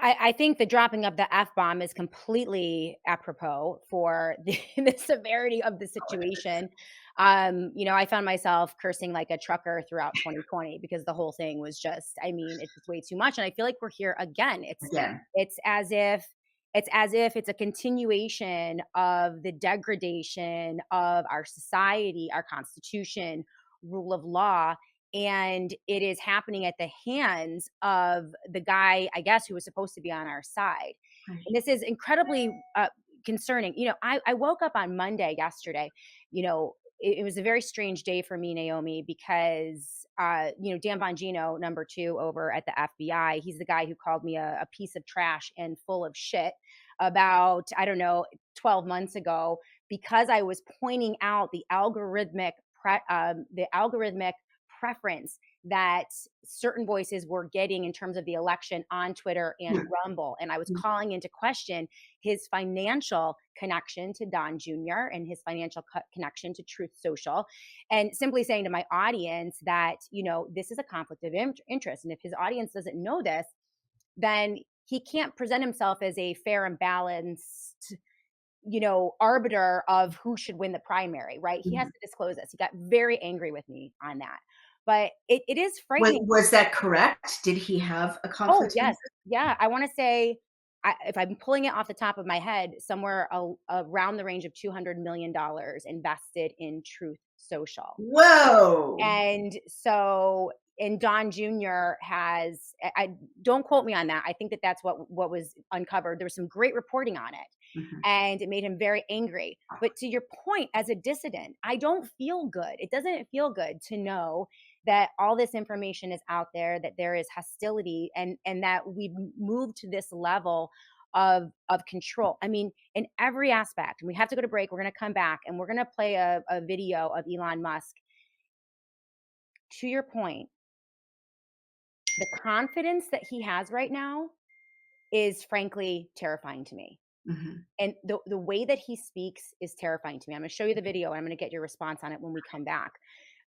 I think the dropping of the F bomb is completely apropos for the severity of the situation. I found myself cursing like a trucker throughout 2020 because the whole thing was just, I mean, it's just way too much. And I feel like we're here again. Again, It's as if it's a continuation of the degradation of our society, our constitution, rule of law, and it is happening at the hands of the guy, I guess, who was supposed to be on our side. right. And this is incredibly concerning. I woke up on Monday yesterday. It was a very strange day for me, Naomi, because Dan Bongino, number two over at the FBI, he's the guy who called me a piece of trash and full of shit about, I don't know, 12 months ago, because I was pointing out the algorithmic preference that certain voices were getting in terms of the election on Twitter and Rumble. And I was calling into question his financial connection to Don Jr. and his financial connection to Truth Social, and simply saying to my audience that, this is a conflict of interest. And if his audience doesn't know this, then he can't present himself as a fair and balanced, arbiter of who should win the primary, right? He has to disclose this. He got very angry with me on that. But it is frightening. Was that correct? Did he have a Oh, conflict of yes. interest? Yeah. I want to say, if I'm pulling it off the top of my head, somewhere around the range of $200 million invested in Truth Social. Whoa. And so, and Don Jr. has, I don't quote me on that. I think that that's what was uncovered. There was some great reporting on it, and it made him very angry. But to your point, as a dissident, I don't feel good. It doesn't feel good to know that all this information is out there, that there is hostility, and that we've moved to this level of control. I mean, in every aspect. And we have to go to break. We're going to come back and we're going to play a video of Elon Musk. To your point, the confidence that he has right now is frankly terrifying to me. And the way that he speaks is terrifying to me. I'm going to show you the video and I'm going to get your response on it when we come back.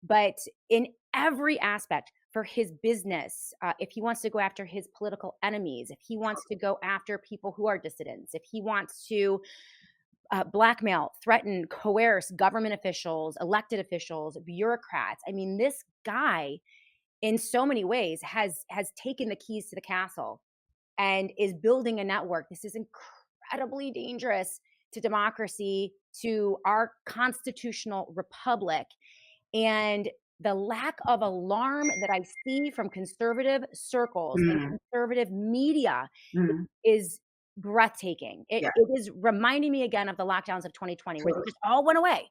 But in every aspect, for his business, if he wants to go after his political enemies, if he wants to go after people who are dissidents, if he wants to blackmail, threaten, coerce government officials, elected officials, bureaucrats. I mean, this guy in so many ways has taken the keys to the castle and is building a network. This is incredibly dangerous to democracy, to our constitutional republic. And the lack of alarm that I see from conservative circles and conservative media is breathtaking. It is reminding me again of the lockdowns of 2020, where they just all went away.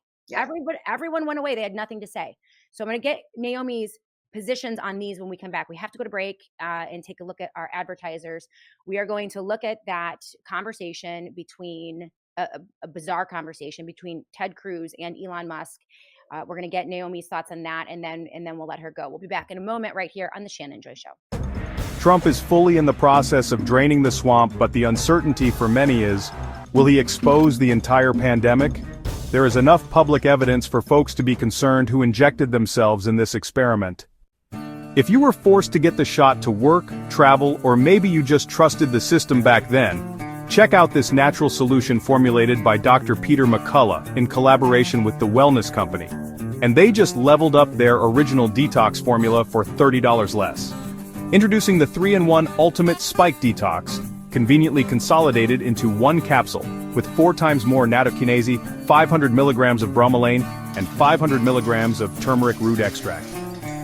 Everyone went away. They had nothing to say. So I'm going to get Naomi's positions on these when we come back. We have to go to break and take a look at our advertisers. We are going to look at that conversation between a bizarre conversation between Ted Cruz and Elon Musk. We're going to get Naomi's thoughts on that, and then we'll let her go. We'll be back in a moment right here on the Shannon Joy Show. Trump is fully in the process of draining the swamp, but the uncertainty for many is, will he expose the entire pandemic? There is enough public evidence for folks to be concerned who injected themselves in this experiment. If you were forced to get the shot to work, travel, or maybe you just trusted the system back then, check out this natural solution formulated by Dr. Peter McCullough in collaboration with the Wellness Company. And they just leveled up their original detox formula for $30 less. Introducing the 3-in-1 Ultimate Spike Detox, conveniently consolidated into one capsule, with 4 times more nattokinase, 500 milligrams of bromelain, and 500 milligrams of turmeric root extract.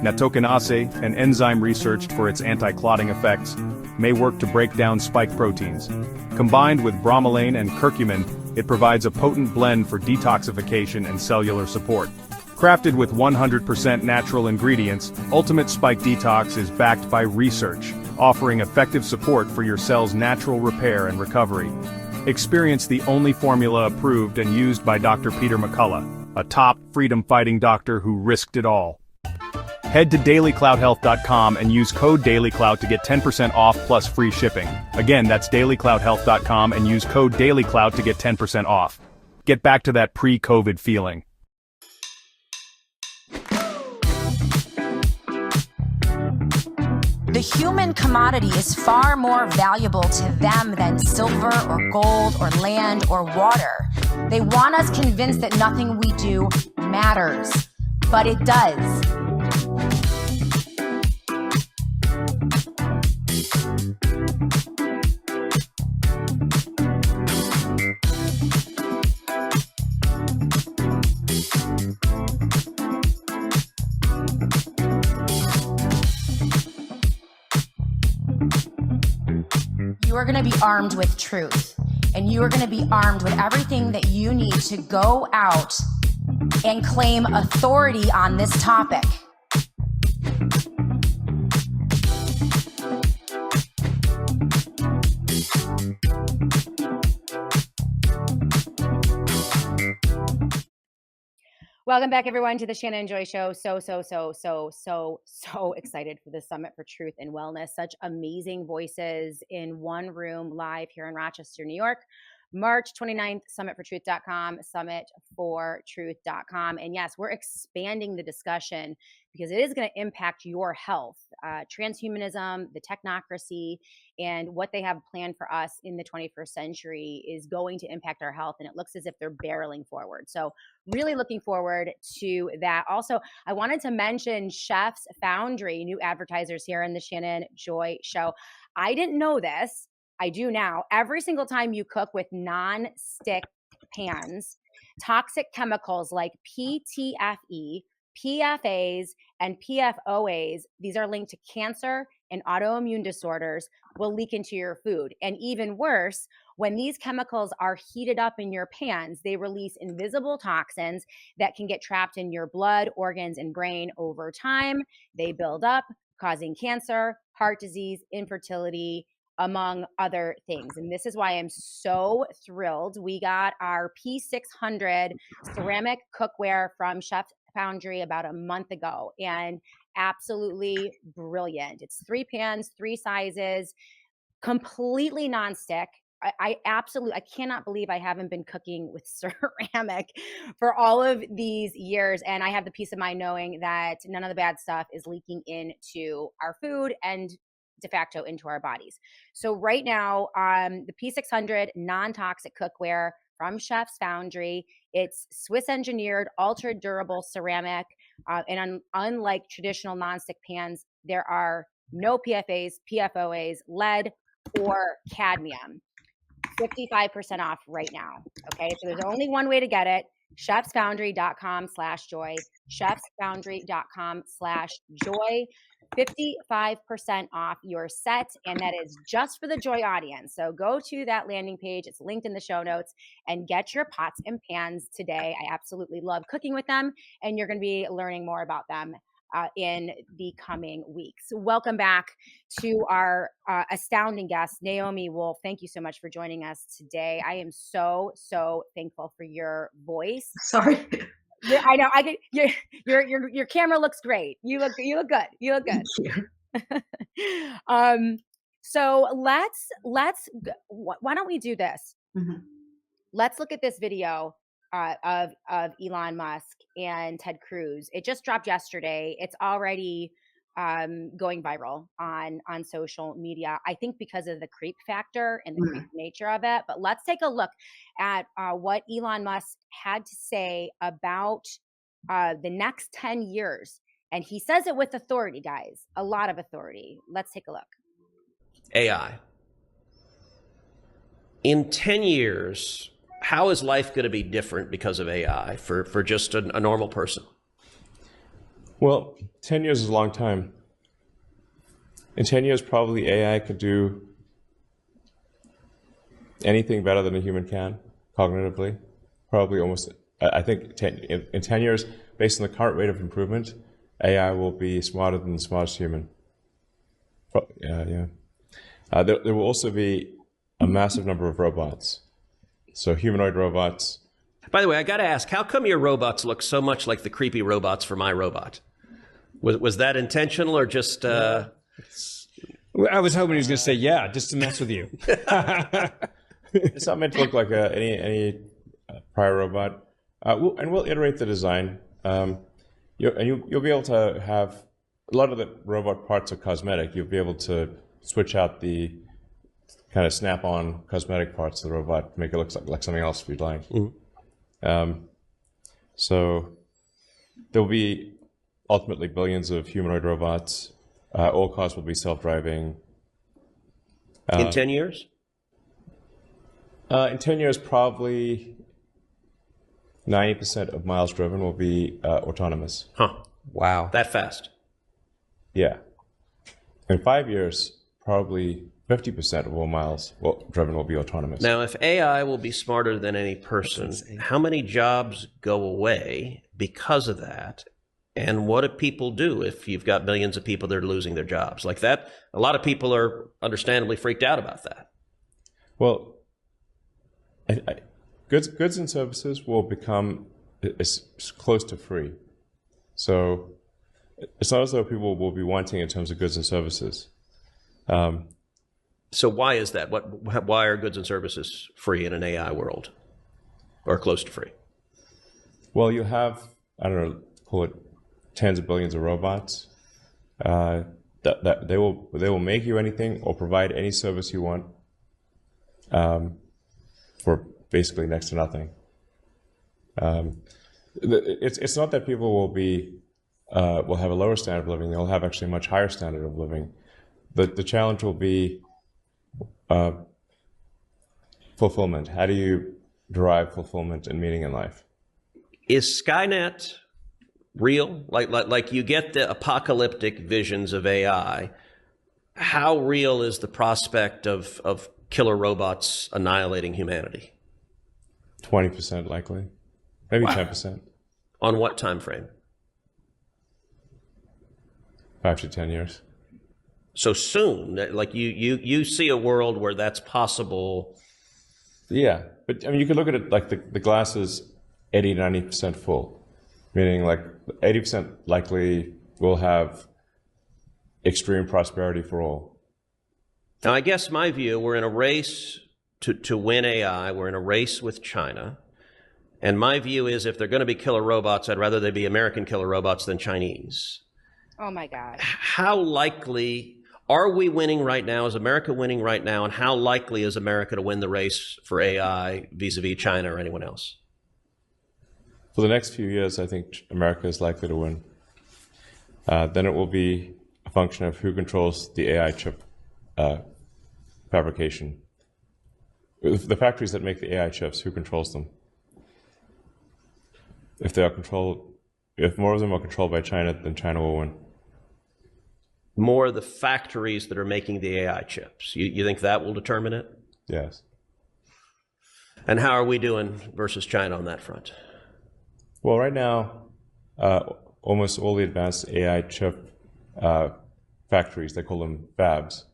Nattokinase, an enzyme researched for its anti-clotting effects, may work to break down spike proteins. Combined with bromelain and curcumin, it provides a potent blend for detoxification and cellular support. Crafted with 100% natural ingredients, Ultimate Spike Detox is backed by research, offering effective support for your cell's natural repair and recovery. Experience the only formula approved and used by Dr. Peter McCullough, a top freedom-fighting doctor who risked it all. Head to dailycloudhealth.com and use code DailyCloud to get 10% off plus free shipping. Again, that's dailycloudhealth.com and use code DailyCloud to get 10% off. Get back to that pre-COVID feeling. The human commodity is far more valuable to them than silver or gold or land or water. They want us convinced that nothing we do matters, but it does. You are going to be armed with truth, and you are going to be armed with everything that you need to go out and claim authority on this topic. Welcome back, everyone, to the Shannon and Joy Show. So excited for the Summit for Truth and Wellness. Such amazing voices in one room live here in Rochester, New York. March 29th, summitfortruth.com, summitfortruth.com. And yes, we're expanding the discussion because it is going to impact your health. Transhumanism, the technocracy, and what they have planned for us in the 21st century is going to impact our health. And it looks as if they're barreling forward. So really looking forward to that. Also, I wanted to mention Chef's Foundry, new advertisers here in the Shannon Joy Show. I didn't know this. I do now. Every single time you cook with non-stick pans, toxic chemicals like PTFE, PFAs, and PFOAs, these are linked to cancer and autoimmune disorders, will leak into your food. And even worse, when these chemicals are heated up in your pans, they release invisible toxins that can get trapped in your blood, organs, and brain over time. They build up, causing cancer, heart disease, infertility, among other things. And this is why I'm so thrilled. We got our P600 ceramic cookware from Chef Foundry about a month ago, and absolutely brilliant. It's 3 pans, 3 sizes, completely nonstick. I cannot believe I haven't been cooking with ceramic for all of these years. And I have the peace of mind knowing that none of the bad stuff is leaking into our food and de facto into our bodies. So right now, the P600 non-toxic cookware from Chef's Foundry, it's Swiss engineered, ultra durable ceramic. And unlike traditional nonstick pans, there are no PFAs, PFOAs, lead, or cadmium. 55% off right now. Okay, so there's only one way to get it. chefsfoundry.com/joy, chefsfoundry.com/joy. 55% off your set, and that is just for the Joy audience. So go to that landing page. It's linked in the show notes, and get your pots and pans today. I absolutely love cooking with them, and you're going to be learning more about them in the coming weeks. Welcome back to our astounding guest, Naomi Wolf. Thank you so much for joining us today. I am so thankful for your voice. Sorry. Yeah, I know. Your camera looks great. You look good. You look good. Thank you. So why don't we do this? Mhm. Let's look at this video of Elon Musk and Ted Cruz. It just dropped yesterday. It's already going viral on social media, I think because of the creep factor and the creep nature of it. But let's take a look at what Elon Musk had to say about the next 10 years. And he says it with authority, guys, a lot of authority. Let's take a look. AI. In 10 years, how is life going to be different because of AI for just a normal person? Well, 10 years is a long time. In 10 years, probably AI could do anything better than a human can, cognitively. Probably almost, I think in 10 years, based on the current rate of improvement, AI will be smarter than the smartest human. There will also be a massive number of robots. So humanoid robots. By the way, I got to ask, how come your robots look so much like the creepy robots for my robot? Was that intentional or just... I was hoping he was going to say, yeah, just to mess with you. It's not meant to look like any prior robot. We'll iterate the design. You'll be able to have... A lot of the robot parts are cosmetic. You'll be able to switch out the kind of snap-on cosmetic parts of the robot, make it look like something else if you'd like. So there'll be ultimately billions of humanoid robots. All cars will be self-driving. In 10 years? In 10 years, probably 90% of miles driven will be autonomous. Huh. Wow. That fast? Yeah. In 5 years, probably 50% of all miles driven will be autonomous. Now, if AI will be smarter than any person, how many jobs go away because of that? And what do people do if you've got millions of people that are losing their jobs? Like that, a lot of people are understandably freaked out about that. Well, goods and services will become is close to free. So it's not as though people will be wanting in terms of goods and services. So why is that? Why are goods and services free in an AI world, or close to free? Well, you have, I don't know, call it tens of billions of robots. That they will make you anything or provide any service you want for basically next to nothing. It's not that people will have a lower standard of living; they'll have actually a much higher standard of living. The challenge will be fulfillment. How do you derive fulfillment and meaning in life? Is Skynet real? Like you get the apocalyptic visions of AI. How real is the prospect of killer robots annihilating humanity? 20% likely, maybe 10%. On what time frame? 5 to 10 years. So soon, like you see a world where that's possible. Yeah, but I mean, you could look at it like the glass is 80 to 90% full, meaning like 80% likely will have extreme prosperity for all. Now, I guess my view, we're in a race to win AI. We're in a race with China. And my view is if they're going to be killer robots, I'd rather they be American killer robots than Chinese. Oh my God. How likely are we winning right now? Is America winning right now? And how likely is America to win the race for AI vis-a-vis China or anyone else? For the next few years, I think America is likely to win. Then it will be a function of who controls the AI chip fabrication. The factories that make the AI chips, who controls them? If more of them are controlled by China, then China will win. More of the factories that are making the AI chips. You think that will determine it? Yes. And how are we doing versus China on that front? Well, right now, almost all the advanced AI chip factories, they call them fabs,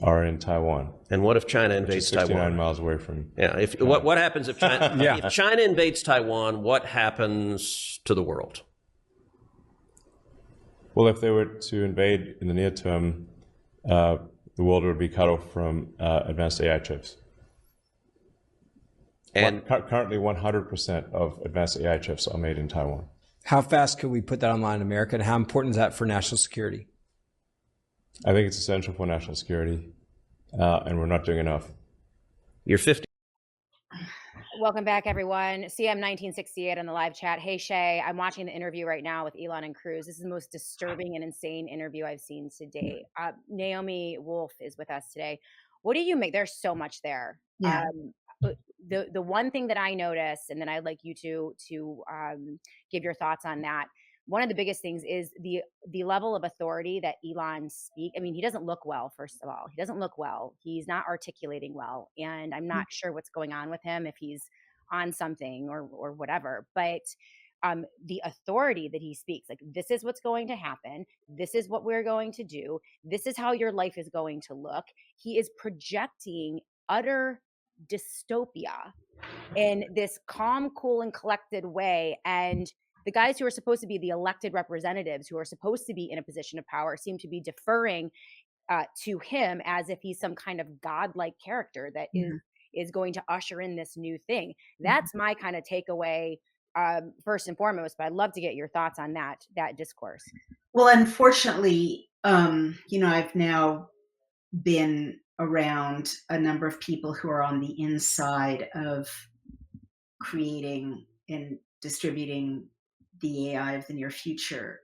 are in Taiwan. And what if China invades 69 Taiwan? miles away from. Yeah. What happens if China? Yeah. If China invades Taiwan, what happens to the world? Well, if they were to invade in the near term, the world would be cut off from advanced AI chips. And currently, 100% of advanced AI chips are made in Taiwan. How fast could we put that online in America, and how important is that for national security? I think it's essential for national security, and we're not doing enough. you're 50. Welcome back, everyone. CM1968 on the live chat. Hey, Shay, I'm watching the interview right now with Elon and Cruz. This is the most disturbing and insane interview I've seen to date. Naomi Wolf is with us today. What do you make? There's so much there. Yeah. The one thing that I noticed, and then I'd like you to give your thoughts on that. One of the biggest things is the level of authority that Elon speaks. I mean, he doesn't look well, first of all. He doesn't look well. He's not articulating well. And I'm not sure what's going on with him, if he's on something or whatever. But the authority that he speaks, like, this is what's going to happen. This is what we're going to do. This is how your life is going to look. He is projecting utter dystopia in this calm, cool, and collected way. And the guys who are supposed to be the elected representatives, who are supposed to be in a position of power, seem to be deferring to him as if he's some kind of godlike character that is going to usher in this new thing. That's my kind of takeaway, first and foremost. But I'd love to get your thoughts on that discourse. Well, unfortunately, I've now been around a number of people who are on the inside of creating and distributing the AI of the near future.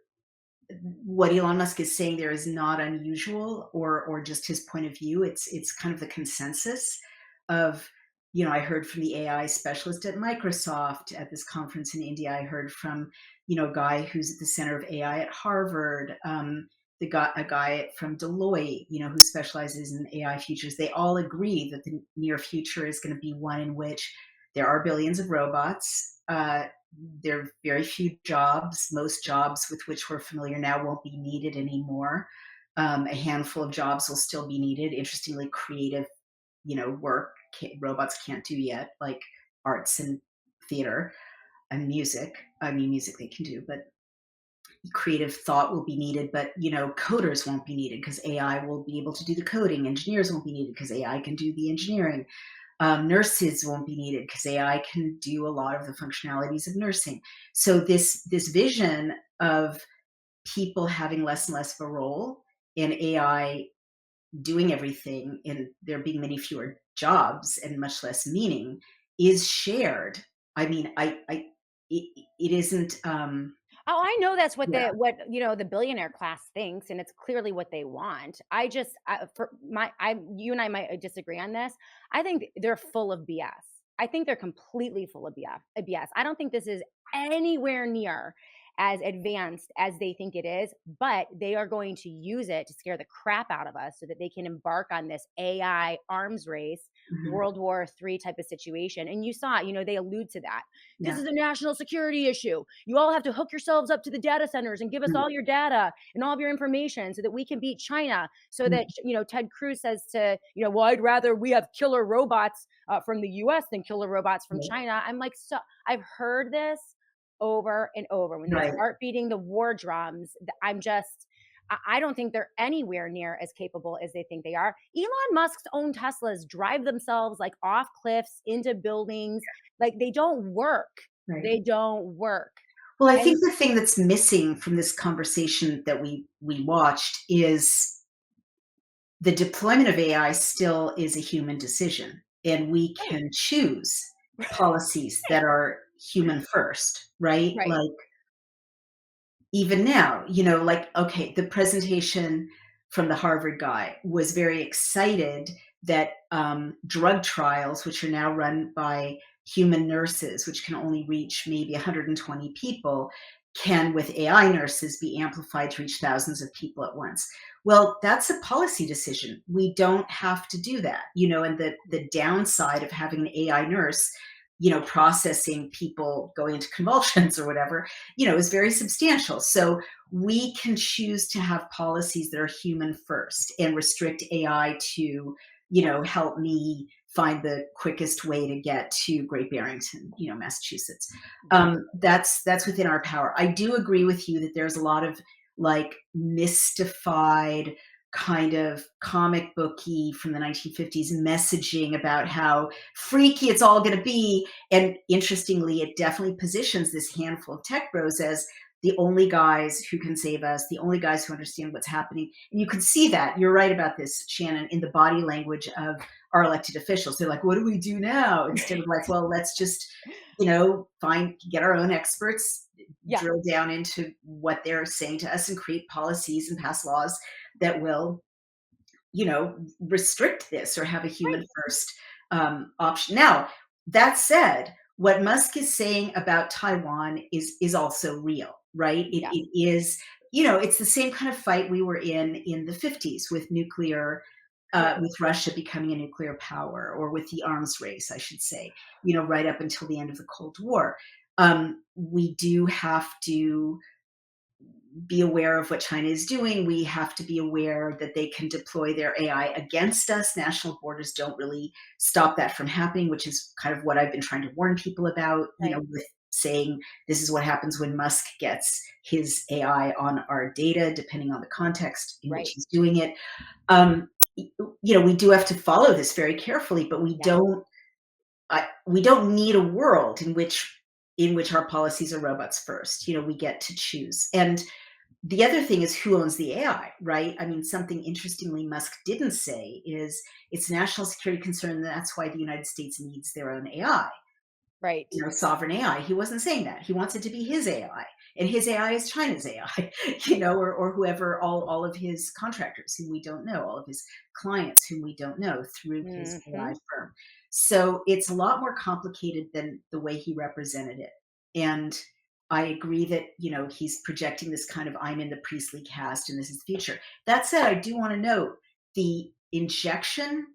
What Elon Musk is saying there is not unusual or just his point of view. It's kind of the consensus of, I heard from the AI specialist at Microsoft at this conference in India. I heard from, a guy who's at the center of AI at Harvard, a guy from Deloitte, who specializes in AI futures. They all agree that the near future is going to be one in which there are billions of robots. There are very few jobs. Most jobs with which we're familiar now won't be needed anymore. A handful of jobs will still be needed. Interestingly, creative, work robots can't do yet, like arts and theater and music. I mean, music they can do, but creative thought will be needed, but coders won't be needed because AI will be able to do the coding. Engineers won't be needed because AI can do the engineering. Nurses won't be needed because AI can do a lot of the functionalities of nursing. So this vision of people having less and less of a role and AI doing everything and there being many fewer jobs and much less meaning is shared. I mean, it isn't. Oh, I know that's what Yeah, the billionaire class thinks, and it's clearly what they want. You and I might disagree on this. I think they're full of BS. I think they're completely full of BS. I don't think this is anywhere near as advanced as they think it is, but they are going to use it to scare the crap out of us so that they can embark on this AI arms race, mhm, World War III type of situation. And you saw, they allude to that. This yeah, is a national security issue. You all have to hook yourselves up to the data centers and give us mm, all your data and all of your information so that we can beat China. So mm, that, Ted Cruz says to, well, I'd rather we have killer robots from the US than killer robots from right, China. I'm like, so I've heard this over and over. When they right. start beating the war drums, I don't think they're anywhere near as capable as they think they are. Elon Musk's own Teslas drive themselves like off cliffs into buildings. Like they don't work. Right. They don't work. Well, I And think the thing that's missing from this conversation that we watched is the deployment of AI still is a human decision, and we right, can choose policies that are human first, right? right, Like even now, like, okay, the presentation from the Harvard guy was very excited that drug trials, which are now run by human nurses, which can only reach maybe 120 people, can, with AI nurses, be amplified to reach thousands of people at once. Well, that's a policy decision. We don't have to do that, and the downside of having an AI nurse, processing people going into convulsions or whatever, is very substantial. So we can choose to have policies that are human first and restrict AI to, help me find the quickest way to get to Great Barrington, Massachusetts. right, That's within our power. I do agree with you that there's a lot of like mystified kind of comic booky from the 1950s messaging about how freaky it's all going to be. And interestingly, it definitely positions this handful of tech bros as the only guys who can save us, the only guys who understand what's happening. And you can see that. You're right about this, Shannon, in the body language of our elected officials. They're like, what do we do now? Instead of like, well, let's just, get our own experts, yeah, drill down into what they're saying to us and create policies and pass laws that will, restrict this or have a human right, first option. Now, that said, what Musk is saying about Taiwan is also real, right? It, yeah, it is, it's the same kind of fight we were in the 50s with nuclear, right. with Russia becoming a nuclear power, or with the arms race, I should say, right up until the end of the Cold War. We do have to be aware of what China is doing. We have to be aware that they can deploy their AI against us. National borders don't really stop that from happening, which is kind of what I've been trying to warn people about, Right, with saying this is what happens when Musk gets his AI on our data, depending on the context in which right. he's doing it. Um, we do have to follow this very carefully, but we Yeah, don't need a world in which our policies are robots first. We get to choose. And the other thing is who owns the AI, right? I mean, something interestingly Musk didn't say is it's a national security concern. And that's why the United States needs their own AI, right. sovereign AI. He wasn't saying that. He wants it to be his AI, and his AI is China's AI, or whoever, all of his contractors whom we don't know, all of his clients whom we don't know through his AI Hmm. firm. So it's a lot more complicated than the way he represented it. And I agree that, he's projecting this kind of I'm in the priestly caste and this is the future. That said, I do want to note the injection,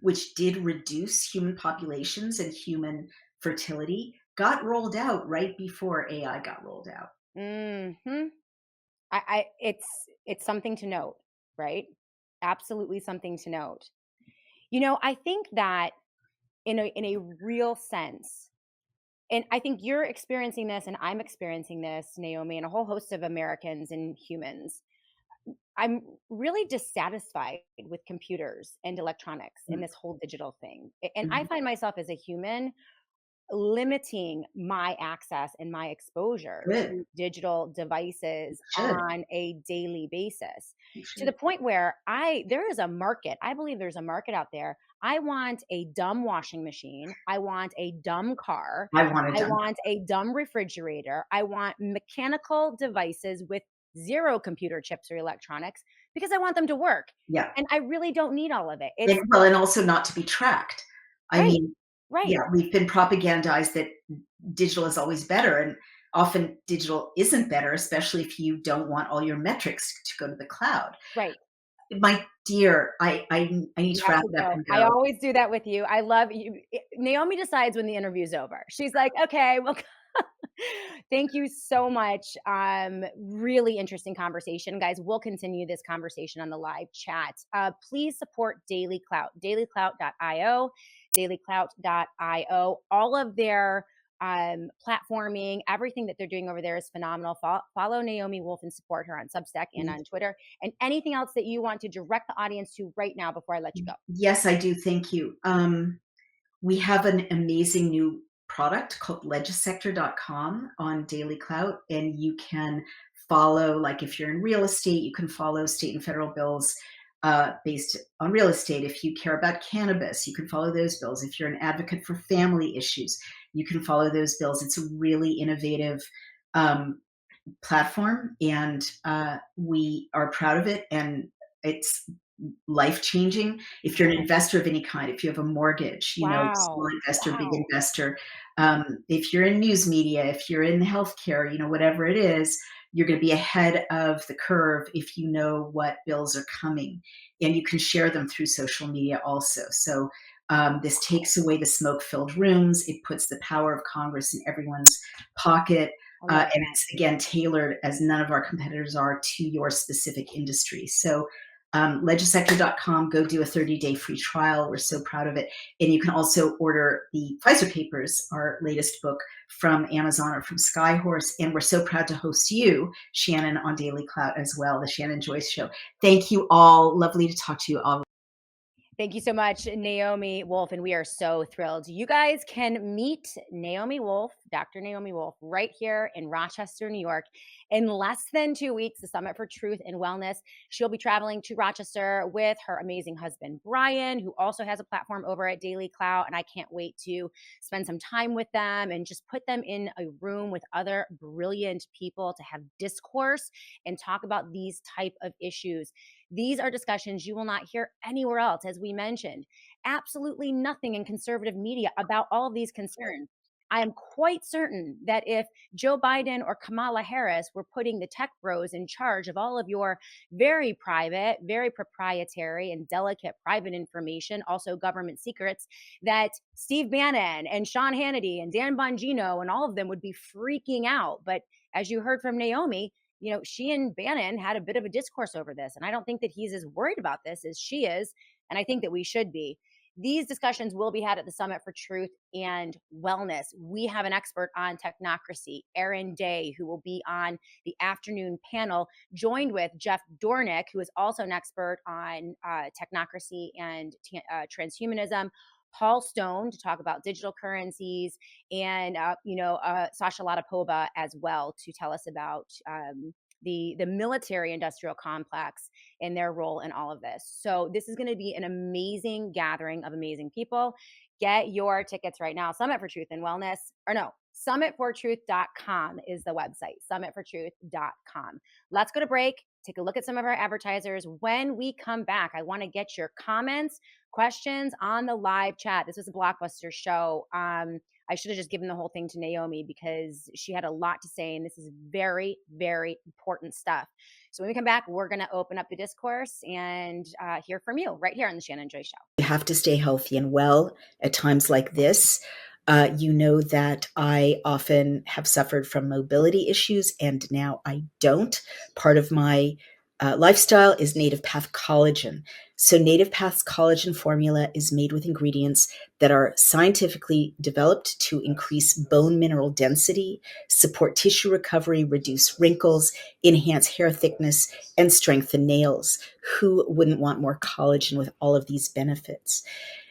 which did reduce human populations and human fertility, got rolled out right before AI got rolled out. Hmm. It's something to note, right? Absolutely something to note. I think that in a real sense, And I think you're experiencing this, and I'm experiencing this, Naomi, and a whole host of Americans and humans. I'm really dissatisfied with computers and electronics and this whole digital thing. And I Mhm. find myself as a human limiting my access and my exposure Good. to digital You devices should. on a daily basis, You to the should. point where there is a market. I believe there's a market out there. I want a dumb washing machine. I want a dumb car. I want it I done. want a dumb refrigerator. I want mechanical devices with zero computer chips or electronics because I want them to work. Yeah. And I really don't need all of it. And It's well, and also not to be tracked. I right, mean, right. yeah, we've been propagandized that digital is always better, and often digital isn't better, especially if you don't want all your metrics to go to the cloud. Right. My dear, I need You to have wrap to it up go. and I go. always do that with you. I love you. Naomi decides when the interview's over. She's like, okay, well, thank you so much. Really interesting conversation. Guys, we'll continue this conversation on the live chat. Please support Daily Clout, dailyclout.io, dailyclout.io. All of their platforming, everything that they're doing over there is phenomenal. Follow Naomi Wolf and support her on Substack and on Twitter. And anything else that you want to direct the audience to right now before I let you go? Yes, I do. Thank you. We have an amazing new product called legisector.com on Daily Clout, and you can follow, like if you're in real estate, you can follow state and federal bills based on real estate. If you care about cannabis, you can follow those bills. If you're an advocate for family issues, you can follow those bills. It's a really innovative um, platform, and we are proud of it, and it's life changing. If you're an investor of any kind, if you have a mortgage, small Wow. investor, big Wow. investor, if you're in news media, if you're in healthcare, whatever it is, you're going to be ahead of the curve if you know what bills are coming, and you can share them through social media also. So this takes away the smoke-filled rooms. It puts the power of Congress in everyone's pocket. I love And that. it's, again, tailored, as none of our competitors are, to your specific industry. So legisector.com, go do a 30-day free trial. We're so proud of it. And you can also order the Pfizer Papers, our latest book, from Amazon or from Skyhorse. And we're so proud to host you, Shannon, on Daily Clout as well, the Shannon Joyce Show. Thank you all. Lovely to talk to you all. Thank you so much, Naomi Wolf, and we are so thrilled. You guys can meet Naomi Wolf, Dr. Naomi Wolf, right here in Rochester, New York. In less than 2 weeks, the Summit for Truth and Wellness. She'll be traveling to Rochester with her amazing husband, Brian, who also has a platform over at Daily Clout. And I can't wait to spend some time with them and just put them in a room with other brilliant people to have discourse and talk about these type of issues. These are discussions you will not hear anywhere else, as we mentioned. Absolutely nothing in conservative media about all of these concerns. I am quite certain that if Joe Biden or Kamala Harris were putting the tech bros in charge of all of your very private, very proprietary and delicate private information, also government secrets, that Steve Bannon and Sean Hannity and Dan Bongino and all of them would be freaking out. But as you heard from Naomi, she and Bannon had a bit of a discourse over this. And I don't think that he's as worried about this as she is. And I think that we should be. These discussions will be had at the Summit for Truth and Wellness. We have an expert on technocracy, Aaron Day, who will be on the afternoon panel, joined with Jeff Dornick, who is also an expert on technocracy and transhumanism. Paul Stone to talk about digital currencies, and Sasha Latapova as well to tell us about the military industrial complex and their role in all of this. So this is going to be an amazing gathering of amazing people. Get your tickets right now. Summit for Truth and Wellness, or no, summitfortruth.com is the website, summitfortruth.com. Let's go to break, take a look at some of our advertisers. When we come back, I want to get your comments, questions on the live chat. This was a blockbuster show. I should have just given the whole thing to Naomi because she had a lot to say, and this is very, very important stuff. So when we come back, we're going to open up the discourse and hear from you right here on the Shannon Joy Show. You have to stay healthy and well at times like this. You know that I often have suffered from mobility issues, and now I don't. Part of my Lifestyle is Native Path collagen. So Native Path's collagen formula is made with ingredients that are scientifically developed to increase bone mineral density, support tissue recovery, reduce wrinkles, enhance hair thickness, and strengthen nails. Who wouldn't want more collagen with all of these benefits?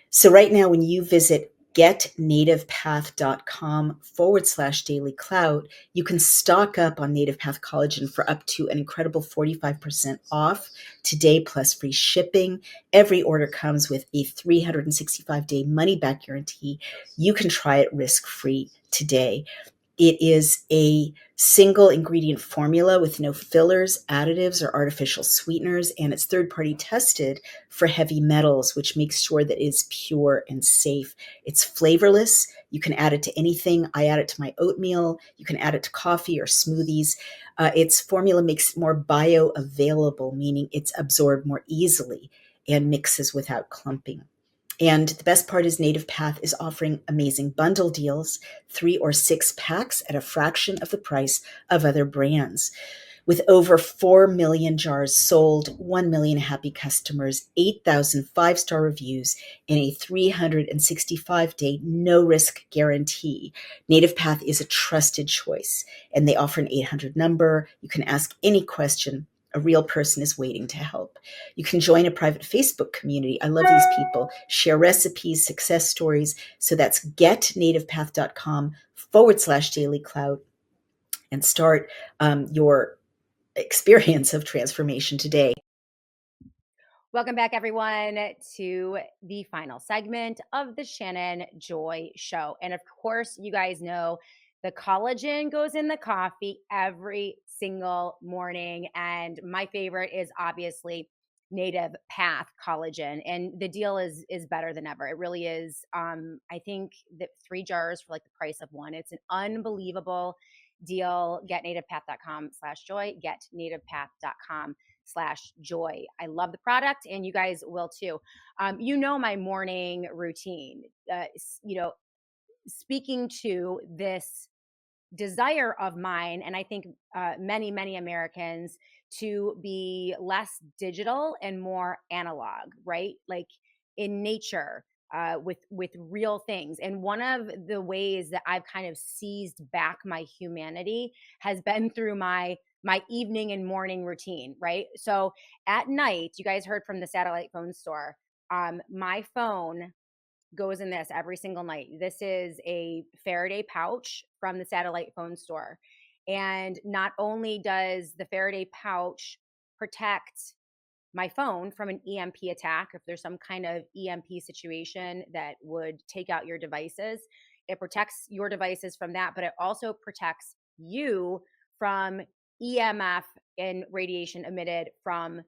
So right now, when you visit getnativepath.com/daily clout, you can stock up on Native Path collagen for up to an incredible 45% off today, plus free shipping. Every order comes with a 365-day money-back guarantee. You can try it risk-free today. It is a single ingredient formula with no fillers, additives, or artificial sweeteners, and it's third-party tested for heavy metals, which makes sure that it is pure and safe. It's flavorless. You can add it to anything. I add it to my oatmeal. You can add it to coffee or smoothies. Its formula makes it more bioavailable, meaning it's absorbed more easily and mixes without clumping. And the best part is Native Path is offering amazing bundle deals, 3 or 6 packs at a fraction of the price of other brands. With over 4 million jars sold, 1 million happy customers, 8,000 five-star reviews, and a 365-day no-risk guarantee, Native Path is a trusted choice, and they offer an 800 number. You can ask any question. A real person is waiting to help. You can join a private Facebook community. I love these people. Share recipes, success stories. So that's getnativepath.com/daily clout and start your experience of transformation today. Welcome back, everyone, to the final segment of the Shannon Joy Show. And of course, you guys know the collagen goes in the coffee every single morning. And my favorite is obviously Native Path collagen. And the deal is better than ever. It really is. I think that 3 jars for like the price of 1. It's an unbelievable deal. Getnativepath.com/joy, getnativepath.com/joy. I love the product, and you guys will too. You know my morning routine. Speaking to this desire of mine, and I think many Americans, to be less digital and more analog, right? Like in nature, with real things. And one of the ways that I've kind of seized back my humanity has been through my evening and morning routine, right? So at night, you guys heard from the satellite phone store. My phone goes in this every single night. This is a Faraday pouch from the satellite phone store. And not only does the Faraday pouch protect my phone from an EMP attack, if there's some kind of EMP situation that would take out your devices, it protects your devices from that, but it also protects you from EMF and radiation emitted from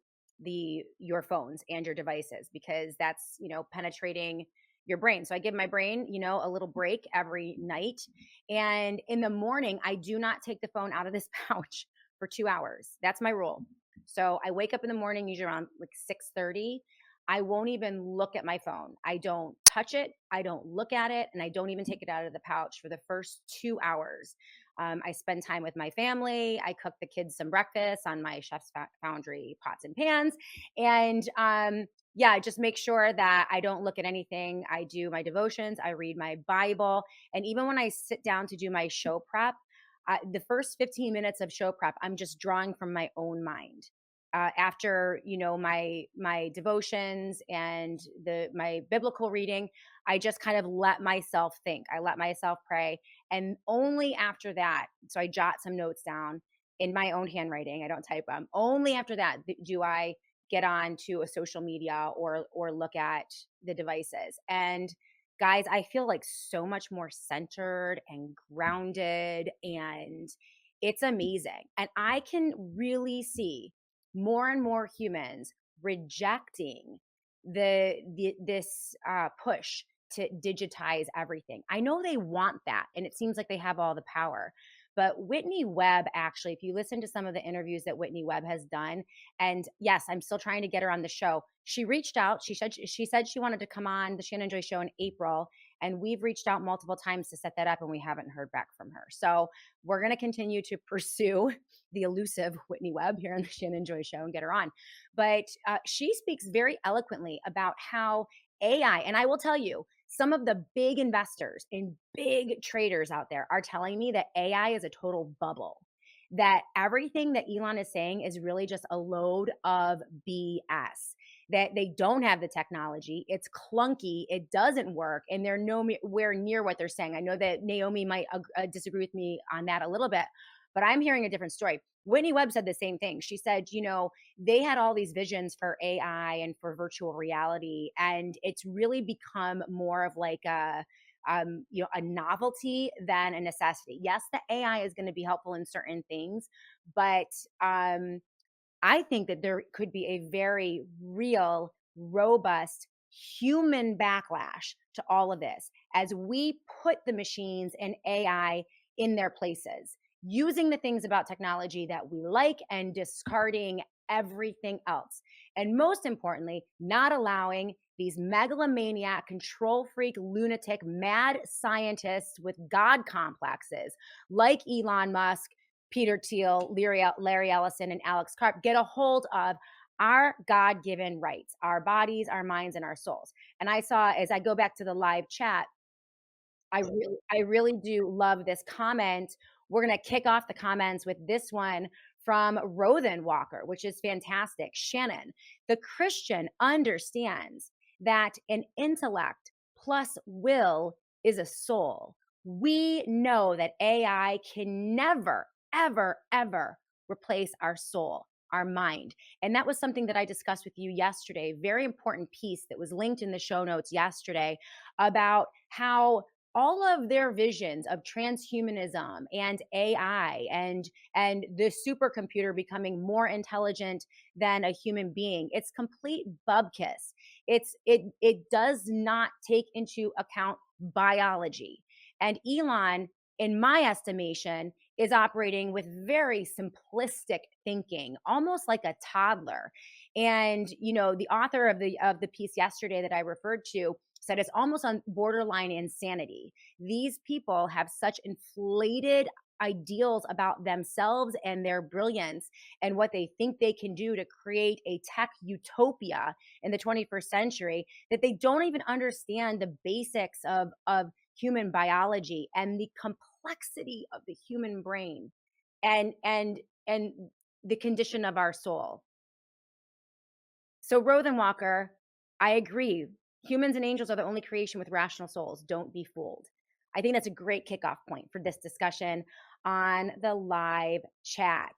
your phones and your devices, because that's, penetrating your brain. So I give my brain, a little break every night. And in the morning, I do not take the phone out of this pouch for 2 hours. That's my rule. So I wake up in the morning, usually around like 6:30. I won't even look at my phone. I don't touch it. I don't look at it. And I don't even take it out of the pouch for the first 2 hours. I spend time with my family. I cook the kids some breakfast on my Chef's Foundry pots and pans. And yeah, just make sure that I don't look at anything. I do my devotions. I read my Bible. And even when I sit down to do my show prep, the first 15 minutes of show prep, I'm just drawing from my own mind. After my devotions and my biblical reading, I just kind of let myself think. I let myself pray, and only after that, so I jot some notes down in my own handwriting. I don't type them. Only after that do I get on to a social media or look at the devices. And guys, I feel like so much more centered and grounded, and it's amazing. And I can really see more and more humans rejecting this push to digitize everything. I know they want that, and it seems like they have all the power, But Whitney Webb, actually, if you listen to some of the interviews that Whitney Webb has done, and yes, I'm still trying to get her on the show. She reached out. She said she wanted to come on the Shannon Joy Show in April, and we've reached out multiple times to set that up, and we haven't heard back from her. So we're going to continue to pursue the elusive Whitney Webb here on the Shannon Joy Show and get her on. But she speaks very eloquently about how AI, and I will tell you, some of the big investors and big traders out there are telling me that AI is a total bubble, that everything that Elon is saying is really just a load of BS, that they don't have the technology, it's clunky, it doesn't work, and they're nowhere near what they're saying. I know that Naomi might disagree with me on that a little bit, but I'm hearing a different story. Whitney Webb said the same thing. She said, they had all these visions for AI and for virtual reality, and it's really become more of like a novelty than a necessity. Yes, the AI is going to be helpful in certain things, but I think that there could be a very real, robust human backlash to all of this as we put the machines and AI in their places, using the things about technology that we like and discarding everything else. And most importantly, not allowing these megalomaniac, control freak, lunatic, mad scientists with God complexes like Elon Musk, Peter Thiel, Larry Ellison, and Alex Karp get a hold of our God-given rights, our bodies, our minds, and our souls. And I saw, as I go back to the live chat, I really do love this comment. We're going to kick off the comments with this one from Rothen Walker, which is fantastic. Shannon, the Christian understands that an intellect plus will is a soul. We know that AI can never, ever, ever replace our soul, our mind. And that was something that I discussed with you yesterday. Very important piece that was linked in the show notes yesterday about how all of their visions of transhumanism and AI and the supercomputer becoming more intelligent than a human being, it's complete bubkiss. It does not take into account biology. And Elon, in my estimation, is operating with very simplistic thinking, almost like a toddler. And the author of the piece yesterday that I referred to said it's almost on borderline insanity. These people have such inflated ideals about themselves and their brilliance and what they think they can do to create a tech utopia in the 21st century that they don't even understand the basics of human biology and the complexity of the human brain and the condition of our soul. So Rothen Walker, I agree. Humans and angels are the only creation with rational souls. Don't be fooled. I think that's a great kickoff point for this discussion on the live chat.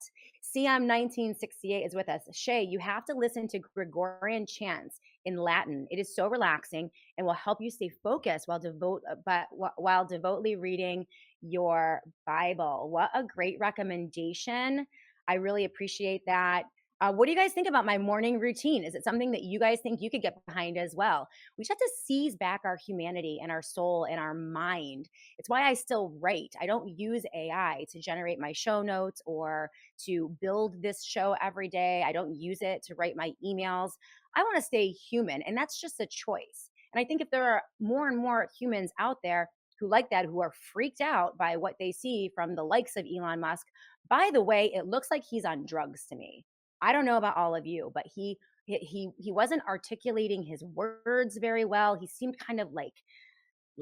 CM 1968 is with us. Shay, you have to listen to Gregorian chants in Latin. It is so relaxing and will help you stay focused while devoutly reading your Bible. What a great recommendation. I really appreciate that. What do you guys think about my morning routine? Is it something that you guys think you could get behind as well? We just have to seize back our humanity and our soul and our mind. It's why I still write. I don't use AI to generate my show notes or to build this show every day. I don't use it to write my emails. I want to stay human, and that's just a choice. And I think if there are more and more humans out there who like that, who are freaked out by what they see from the likes of Elon Musk, by the way, it looks like he's on drugs to me. I don't know about all of you, but he wasn't articulating his words very well. He seemed kind of like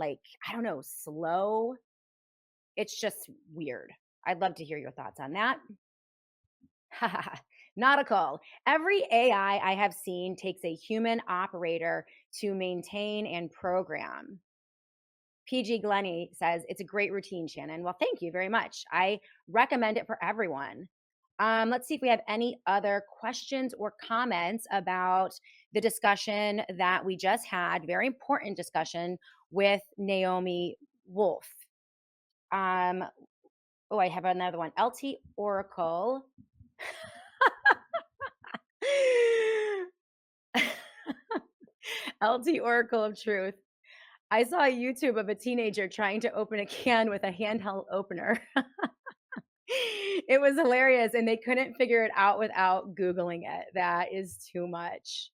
I don't know, slow. It's just weird. I'd love to hear your thoughts on that. Nautical. Every AI I have seen takes a human operator to maintain and program. PG Glenny says, it's a great routine, Shannon. Well, thank you very much. I recommend it for everyone. Let's see if we have any other questions or comments about the discussion that we just had. Very important discussion with Naomi Wolf. I have another one. LT Oracle. LT Oracle of Truth. I saw a YouTube of a teenager trying to open a can with a handheld opener. It was hilarious, and they couldn't figure it out without Googling it. That is too much.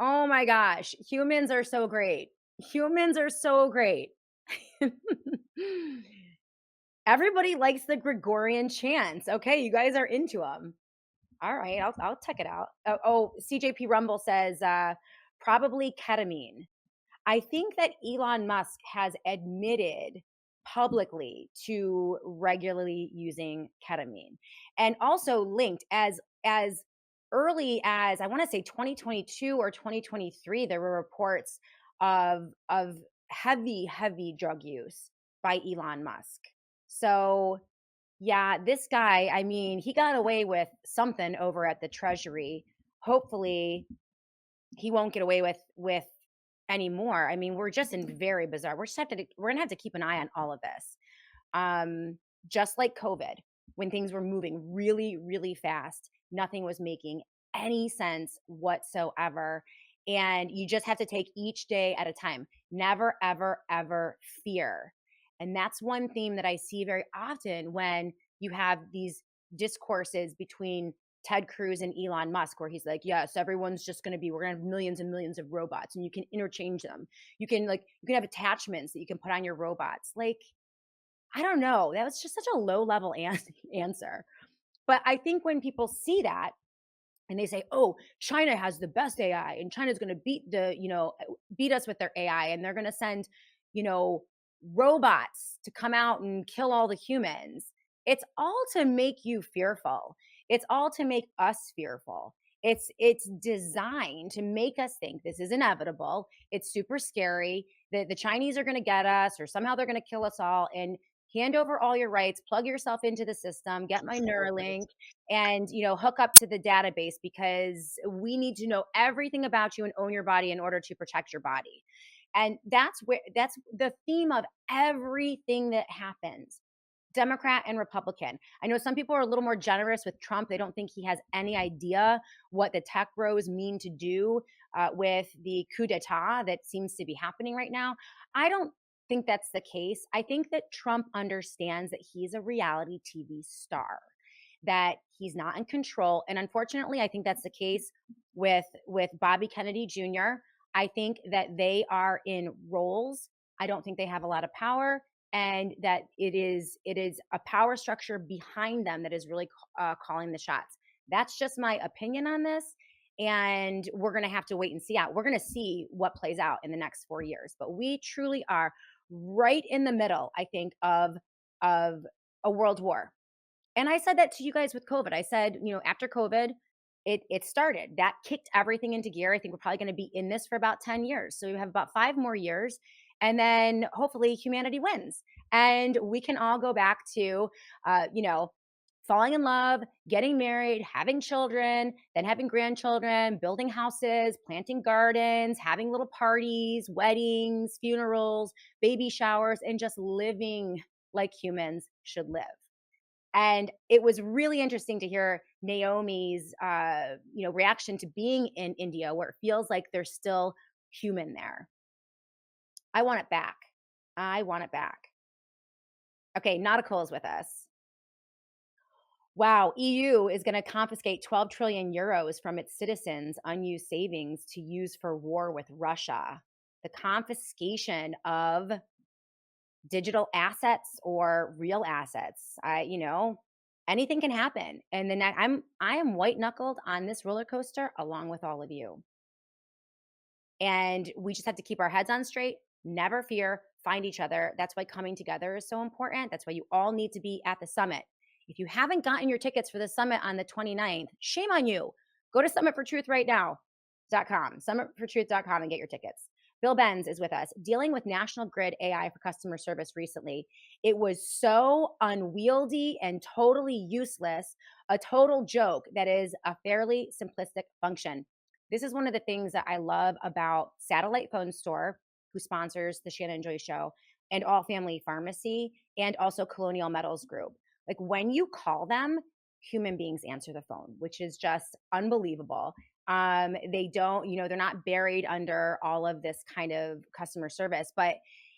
Oh my gosh, humans are so great. Humans are so great. Everybody likes the Gregorian chants. Okay, you guys are into them. All right, I'll check it out. CJP Rumble says probably ketamine. I think that Elon Musk has admitted publicly to regularly using ketamine, and also linked as early as, I want to say, 2022 or 2023, there were reports of heavy drug use by Elon Musk. So yeah, this guy, I mean, he got away with something over at the Treasury. Hopefully he won't get away with anymore. I mean, we're just in very bizarre. We're gonna have to keep an eye on all of this. Just like COVID, when things were moving really fast, nothing was making any sense whatsoever. And you just have to take each day at a time. Never, ever fear. And that's one theme that I see very often when you have these discourses between Ted Cruz and Elon Musk, where he's like, yes, everyone's just going to be, we're going to have millions and millions of robots, and you can interchange them. You can have attachments that you can put on your robots. Like, I don't know. That was just such a low level answer. But I think when people see that and they say, oh, China has the best AI, and China's going to beat us with their AI, and they're going to send, robots to come out and kill all the humans. It's all to make you fearful. It's all to make us fearful. It's designed to make us think this is inevitable. It's super scary that the Chinese are going to get us, or somehow they're going to kill us all, and hand over all your rights, plug yourself into the system, get my Neuralink, and hook up to the database, because we need to know everything about you and own your body in order to protect your body. And that's the theme of everything that happens, Democrat and Republican. I know some people are a little more generous with Trump. They don't think he has any idea what the tech bros mean to do with the coup d'etat that seems to be happening right now. I don't think that's the case. I think that Trump understands that he's a reality TV star, that he's not in control. And unfortunately, I think that's the case with Bobby Kennedy Jr. I think that they are in roles. I don't think they have a lot of power, and that it is a power structure behind them that is really calling the shots. That's just my opinion on this, and we're going to have to wait and see out. We're going to see what plays out in the next 4 years, but we truly are right in the middle, I think, of a world war. And I said that to you guys with COVID. I said, after COVID, it started. That kicked everything into gear. I think we're probably going to be in this for about 10 years. So we have about 5 more years. And then hopefully humanity wins. And we can all go back to, falling in love, getting married, having children, then having grandchildren, building houses, planting gardens, having little parties, weddings, funerals, baby showers, and just living like humans should live. And it was really interesting to hear Naomi's, reaction to being in India, where it feels like there's still human there. I want it back. Okay, Nautical is with us. Wow, EU is going to confiscate 12 trillion euros from its citizens' unused savings to use for war with Russia. The confiscation of digital assets or real assets. Anything can happen. And then I am white knuckled on this roller coaster along with all of you. And we just have to keep our heads on straight, never fear, find each other. That's why coming together is so important. That's why you all need to be at the summit. If you haven't gotten your tickets for the summit on the 29th, shame on you. Go to summitfortruthRightNow.com, summitfortruth.com, and get your tickets. Bill Benz is with us, dealing with National Grid AI for customer service recently. It was so unwieldy and totally useless, a total joke that is a fairly simplistic function. This is one of the things that I love about Satellite Phone Store, who sponsors the Shannon Joy Show, and All Family Pharmacy, and also Colonial Metals Group. Like, when you call them, human beings answer the phone, which is just unbelievable. They don't, they're not buried under all of this kind of customer service, but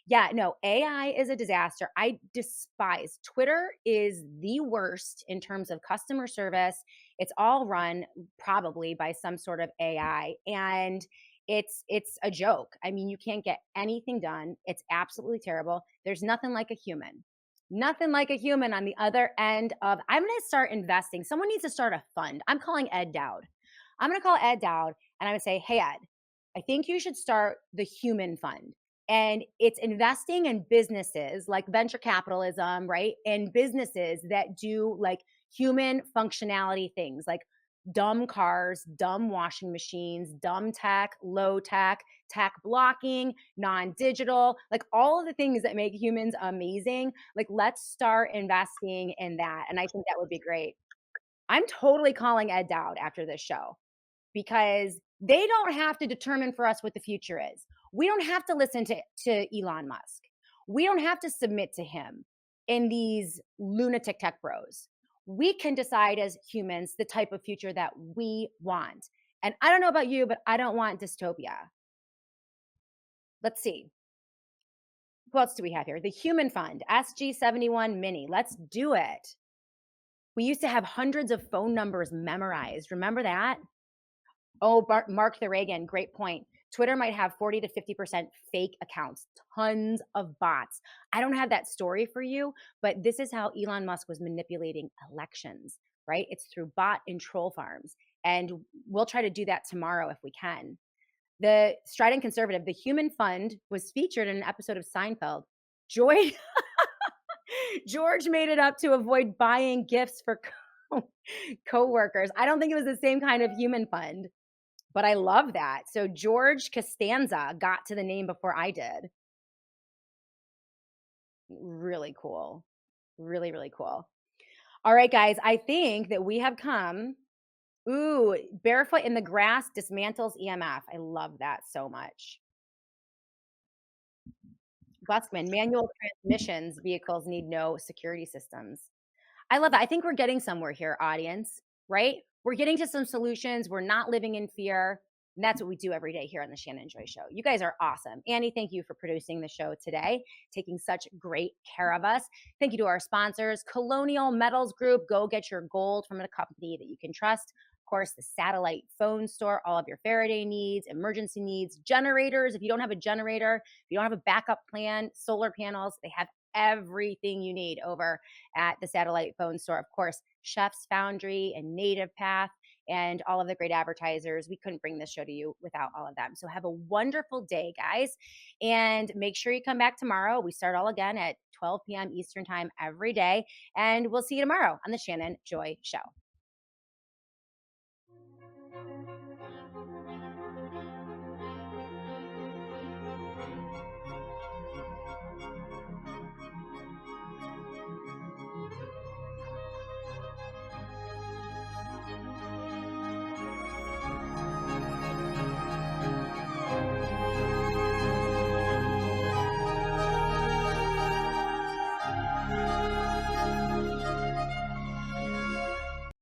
Yeah, no, AI is a disaster. I despise Twitter is the worst in terms of customer service. It's all run probably by some sort of AI, and it's a joke. I mean, you can't get anything done. It's absolutely terrible. There's nothing like a human. Nothing like a human on the other end of I'm going to start investing. Someone needs to start a fund. I'm calling Ed Dowd. I'm going to call Ed Dowd and I'm going to say, "Hey Ed, I think you should start the human fund." And it's investing in businesses like venture capitalism, right? And businesses that do like human functionality things like dumb cars, dumb washing machines, dumb tech, low tech, tech blocking, non digital, like all of the things that make humans amazing. Like, let's start investing in that. And I think that would be great. I'm totally calling Ed Dowd after this show because they don't have to determine for us what the future is. We don't have to listen to Elon Musk. We don't have to submit to him in these lunatic tech bros. We can decide as humans the type of future that we want. And I don't know about you, but I don't want dystopia. Let's see. Who else do we have here? The Human Fund, SG71 Mini. Let's do it. We used to have hundreds of phone numbers memorized. Remember that? Oh, Mark the Reagan, great point. Twitter might have 40 to 50% fake accounts, tons of bots. I don't have that story for you, but this is how Elon Musk was manipulating elections, right? It's through bot and troll farms. And we'll try to do that tomorrow if we can. The strident conservative, the Human Fund, was featured in an episode of Seinfeld. Joy, George made it up to avoid buying gifts for co-workers. I don't think it was the same kind of human fund. But I love that. So George Costanza got to the name before I did. Really cool. Really, really cool. All right, guys, I think that we have come. Ooh, barefoot in the grass dismantles EMF. I love that so much. Buskman, manual transmissions vehicles need no security systems. I love that. I think we're getting somewhere here, audience, right? We're getting to some solutions. We're not living in fear. And that's what we do every day here on the Shannon Joy Show. You guys are awesome. Annie, thank you for producing the show today, taking such great care of us. Thank you to our sponsors, Colonial Metals Group. Go get your gold from a company that you can trust. Of course, the satellite phone store, all of your Faraday needs, emergency needs, generators. If you don't have a generator, if you don't have a backup plan, solar panels, they have everything you need over at the satellite phone store. Of course, Chef's Foundry and Native Path and all of the great advertisers. We couldn't bring this show to you without all of them. So have a wonderful day, guys. And make sure you come back tomorrow. We start all again at 12 p.m. Eastern time every day. And we'll see you tomorrow on the Shannon Joy Show.